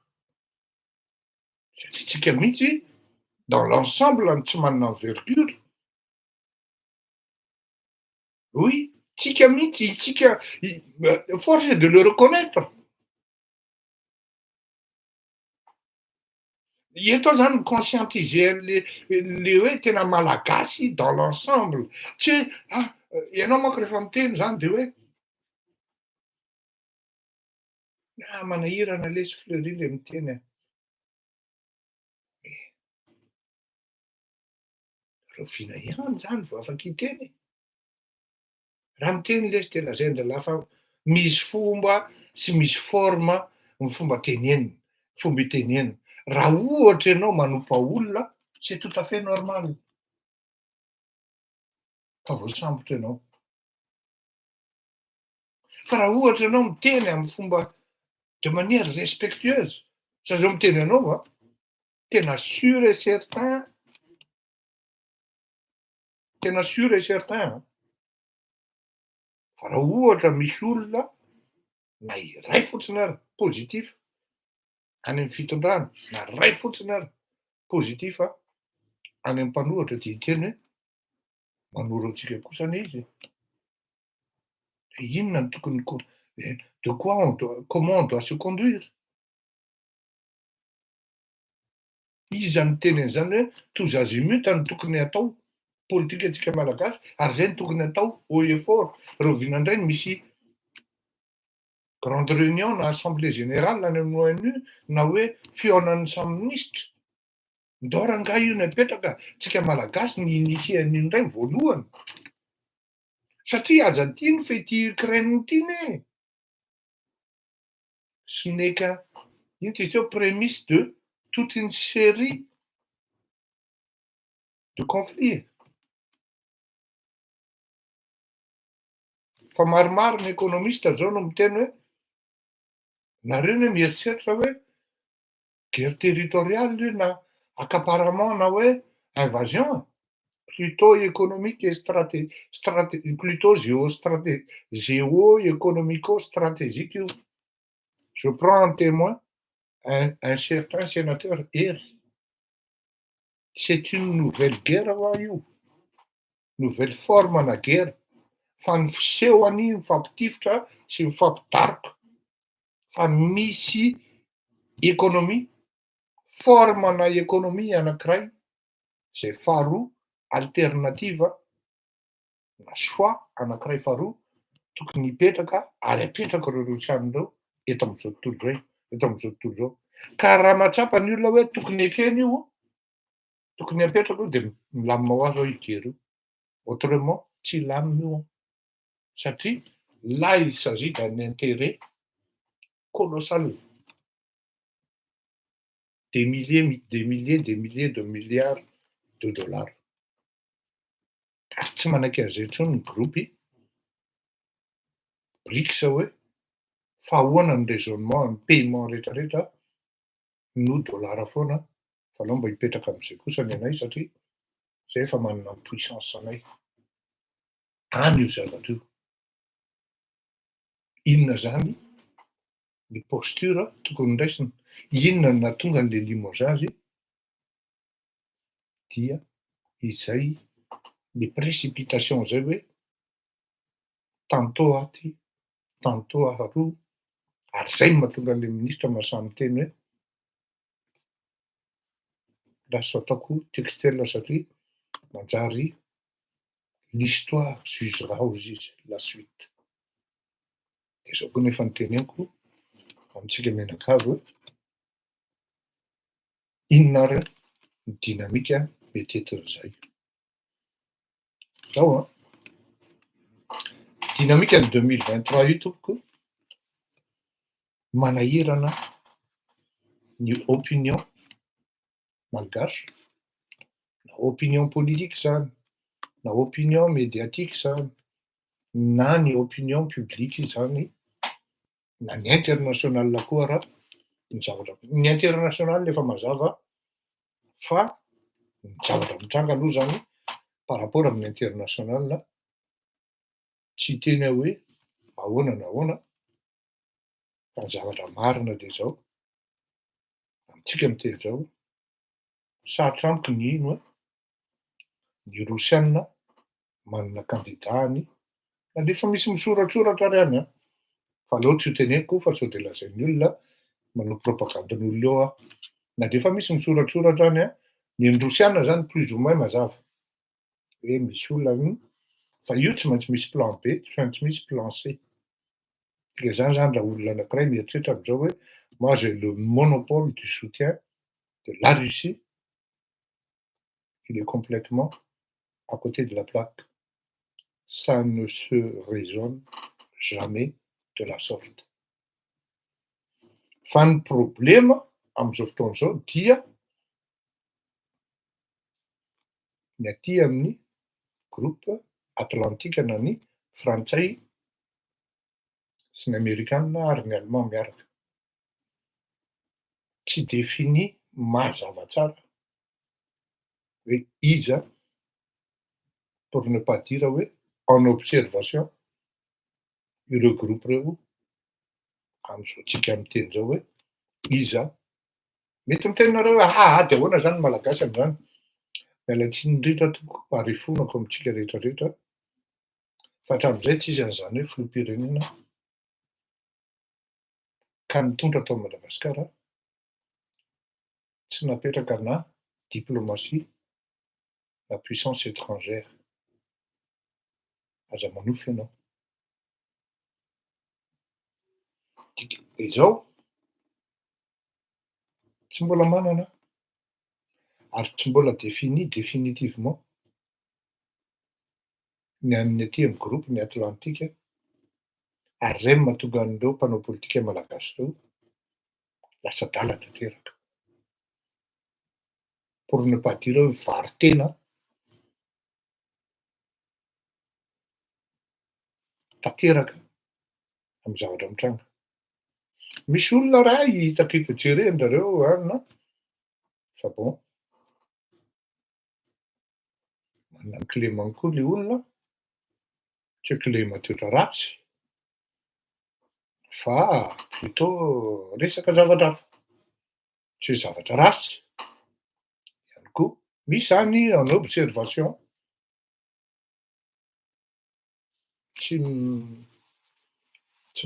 Tsika mihitsy, dans l'ensemble, tsy manana envergure. Oui, tsika mihitsy, force de le reconnaître. Eto zany conscientiser le hoe tena malagasy dans l'ensemble. Tsy hoe ianao manko rehefa miteny zany de hoe manahirana lesy Fleury le miteny. Roviana ihany zany vao afaka hiteny. Raha miteny lesy de lazaina lafa misy fomba sy misy forme ny fomba tenenina, fomba itenenina. Raha ohatra ianao manompa olona, c'est tout à fait normal. Ka voasambotra ianao. Fa raha ohatra ianao miteny amin'ny fomba de manière respectueuse, sa zao miteny ianao, tena sûr et certain, fa raha ohatra misy olona na iray fotsiny ary positif any amin'ny fitondrana, na ray fotsiny ary positif any amin'ny mpanohitra dia hiteny hoe manoro antsika kosa anie izy. Inona no tokony de quoi comment on doit se conduire? Izy zany tenen'izany hoe tous azimuts no tokony atao politika antsika malagasy, ary zay no tokony atao haut et fort. Roviana indray misy grande réunion na assemblée générale any amin'ny ONU na hoe fihaonan'ny samy ministra. Ndao rangahy io napetraka, tsika malagasy ny initié an'io indray voalohany. Satria aza ity fa ity Ukraine ity ne. Ce n'est qu'une question prémisse de toute une série de conflits. Fa maromaro ny économiste zao no miteny hoe nareo no mieritreritra hoe guerre territoriale io na accaparement na hoe invasion, plutôt économique et plutôt géo-économico-stratégique. Je prends en témoin un certain sénateur Hirs. C'est une nouvelle guerre io, nouvelle forme ana guerre. Fa ny fiseho an'io mifampitifitra sy mifampitarika fa misy économie, forme ana économie anankiray zay faharoa alternative na choix anankiray faharoa tokony hipetraka ary apetraka reo samyreo eto amin'izao tontolo izao eto amin'izao tontolo izao. Ka raha mahatsapa ny olona hoe tokony ekena io, tokony apetraka io dia milamina ho azy ao higery io. Autrement, tsy lamina io. Satria là, il s'agit d'un intérêt colossal. Des milliers de milliards de dollars. Ary tsy manaiky an'izay intsony ny gropy BRICS hoe fa ahoana ny raisonnement, ny paiement rehetrarehetra no dollara foana, fa aleo mba hipetraka amin'izay kosa ny anay satria zay efa manana ny puissance anay. Any io zavatra io. Inona zany ny posture tokony raisina? Inona no nahatonga an'ilay limogeage? Dia izay les précipitations zay hoe tantôt aty, tantôt aroa, ary zay no mahatonga an'ilay ministra mahasahy miteny hoe lasa ataoko textile satria manjary l'histoire jugera aux juges la suite. Dia zao koa nefa noteneniko amintsika mianakavy hoe inona ary ny dynamique mety entin'izay. Zao dynamique ny 2023 io tompoko manahirana ny opinion malgache, na opinion politique zany, na opinion médiatique zany, na ny opinion publique zany, na ny international koa raha ny zavatra. Ny international efa mazava fa ny zavatra mitranga aloha zany par rapport amin'ny international tsy teny hoe ahoana na ahoana fa ny zavatra marina dia zao amintsika miteny zao sarotra amiko ny ino ny Rosiana manana kandidahany na dia efa misy misoratsoratra ary any fa aleo tsy ho teneniko fa sao dia lazain'ny olona manao propagandin'olona eo aho. Na dia efa misy misoratsoratra any ny Rosiana zany plus ou moins mazava hoe misy olona fa io tsy maintsy misy plan B, tsy maintsy misy plan C. Dia zany raha olona anankiray mieritreritra amin'izao hoe moi j'ai le monopole du soutien de la Russie, il est complètement à côté de la plaque. Ça ne se raisonne jamais de la sorte. Fa ny problema amin'izao fotoana izao dia ny aty amin'ny groupe atlantika na ny frantsay sy ny amerikanina ary ny allemand miaraka tsy défini mazava tsara hoe iza pour ne pas dire hoe en observation ireo groupe ireo amin'izao tsika miteny zao hoe iza mety mitenareo hoe dia ahoana zany malagasy amin'izany. Miala tsiny indrindra tompoko ary fonako amintsika rehetrarehetra fa hatramin'izay tsisy an'izany hoe filoham-pirenena ka nitondra tao Madagasikara tsy napetraka na diplomatie na puissance étrangère. Aza manofy ianao. Izao tsy mbola manana ary tsy mbola défini définitivement ny amin'ny aty amin'ny groupe ny atlantika ary zay no mahatonga an'ireo mpanao politika malagasy ireo lasa adala tanteraka. Pour ne pas dire hoe varitena tanteraka amin'ny zavatra mitranga. Misy olona ray hitako eto jerenareo anina fa bon manana ny clément koa le olona tsy hoe clément toetra ratsy fa plutôt resaka zavatra hafa tsy hoe zavatra ratsy ihany koa. Misy zany en observation tsy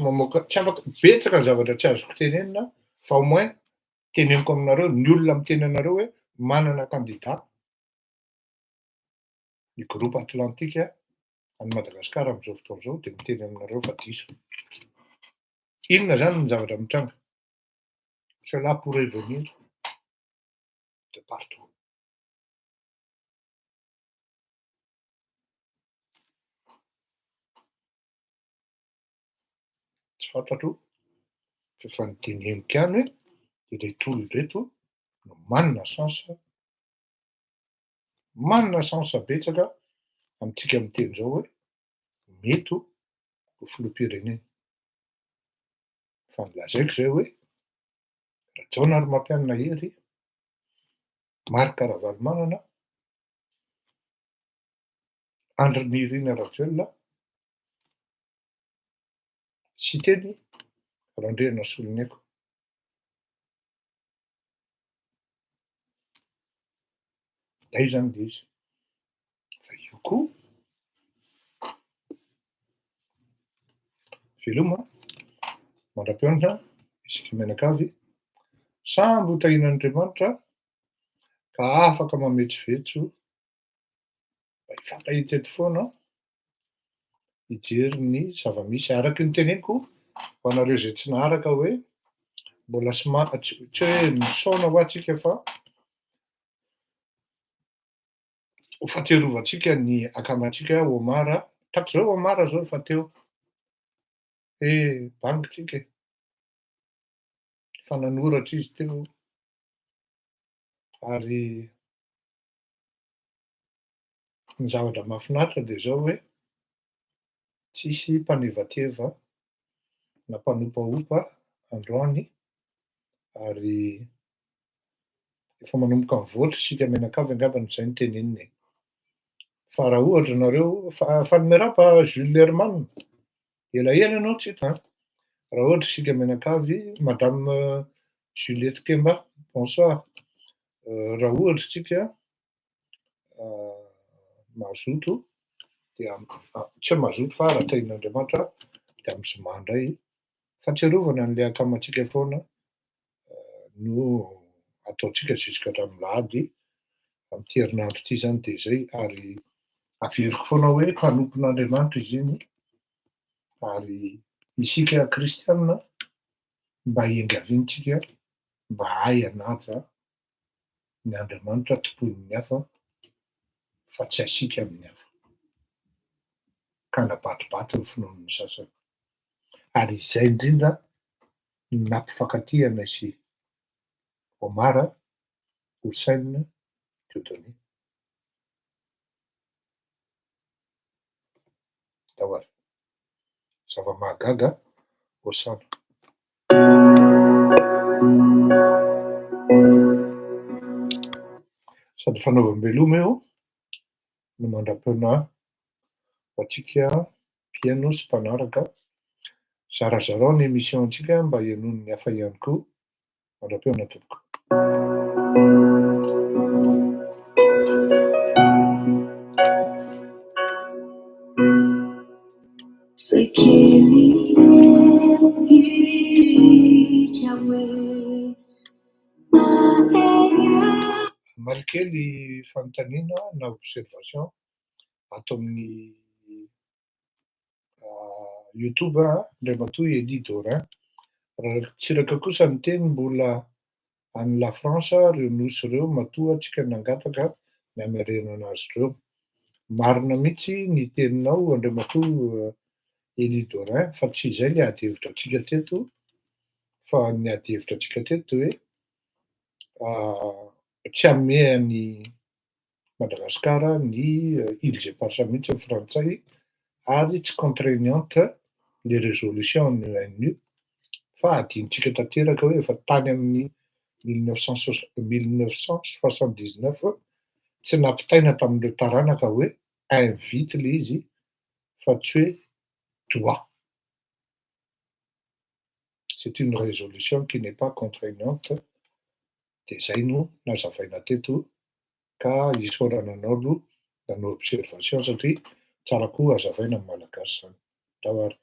mamoaka tsy afaka betsaka ny zavatra tsy azoko tenenina fa au moins teneniko aminareo ny olona miteny anareo hoe manana candidat ny groupe atlantika any Madagasikara amin'izao fotoana izao dia miteny aminareo fa diso. Inona zany ny zavatra mitranga? Cela pourrait venir de partout. Tsy fantatro fa efa niteneniko ihany hoe ireto ireto no manana chance betsaka amintsika miteny zao hoe mety ho filoham-pirenena. Fa nolazaiko zay hoe Rajaona Romampianina Hery, Marc Ravalomanana, Andry Nirina Rajoelina, sy teny Randriana Soloneko. Zay zany le izy. Fa io koa veloma mandram-pionatra isika mianakavy samby ho tahian'Andriamanitra ka afaka mametrovetso mba hifankahita eto foana hijery ny zava-misy araky ny teneniko ho anareo zay tsy naharaka hoe mbola tsy hoe misaona ho atsika fa ho fahatsiarovantsika ny akamantsika Omara, tako zao Omara zao efa teo bangitsika fa nanoratra izy teo ary ny zavatra mahafinaritra de zao hoe tsisy mpanevateva na mpanopaopa androany ary efa manomboka mivoatra isika mianakavy angambany zay no teneniny. Fa raha ohatra nareo fa miarahaba Jules Lerman, elaela ianao tsy hita. Raha ohatra isika mianakavy Madame Juliette Kemba, bonsoir. Raha ohatra isika mazoto dia tsy mazoto fa raha tahin'Andriamanitra de amin'ny zoma indray fahatsiarovana an'le akamantsika foana no ataontsika juska hatramin'ny lahady amin'ity herinandro ity zany de zay ary averiko foana hoe mpanompon'Andriamanitra izy iny ary isika kristianina mba hiangaviantsika mba hay hanaja ny Andriamanitra tompony ny hafa fa tsy hasika amin'ny hafa. Ka nabatibaty ny finoan'ny sasany. Ary izay indrindra no nampifankatia anay sy Omara, Hossein, Dieudonné. Dahoary. Zava-mahagaga, Hosanna. Sady fanaovam-beloma io no mandram-pona ho antsika mpiaino sy mpanaraka. Zarazarao ny émission-ntsika mba hiainoany ny hafa ihany koa. Mandram-peona tompoko. Malikely fanontaniana na observation ato amin'ny YouTube Andriamatoa Elie Dorin. Raha tsiraka kosa ny teny mbola any La France reo nosy reo matoa atsika nangataka ny hamerenana anazy reo. Marina mihitsy ny teninao Andriamatoa Elie Dorin fa tsy izay le ady hevitra atsika teto fa ny ady hevitra atsika teto hoe tsy amehan'ny Madagasikara ny îles Eparses mihitsy ny frantsay ary tsy contraignante les résolutions ny ONU fa adintsika tanteraka hoe efa tany amin'ny 1979 tsy nampitaina tamin'ireo taranaka hoe invite le izy fa tsy hoe doit. C'est une résolution qui n'est pas contraignante. De zay no nazavaina teto ka isaorana anao aloha nanao observation satria tsara koa hazavaina amin'ny malagasy zany. Dahoary.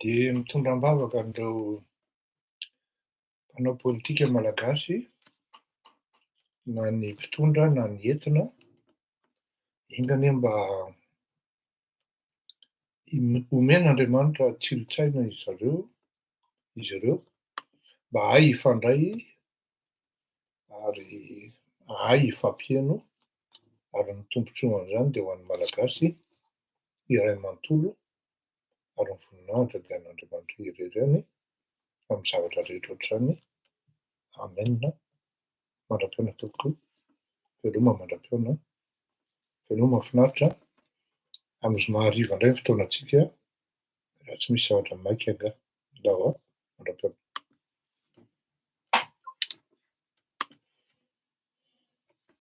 Dia mitondram-bavaka an'ireo mpanao politika malagasy na ny mpitondra na ny entina, ingany mba omen'Andriamanitra tsilotssaina izy ireo mba hay hifandray ary hay hifampieno, ary ny tombotsoan'izany dia ho an'ny malagasy iray manontolo ary ny voninahitra dia an'Andriamanitra irery ihany amin'ny zavatra rehetra ohatr'izany. Amen. Mandra-piona tokoa, veloma mandra-piona, veloma mahafinaritra. Amin'ny zoma hariva indray ny fotoanantsika, raha tsy misy zavatra maika angaha. Mandra-piona.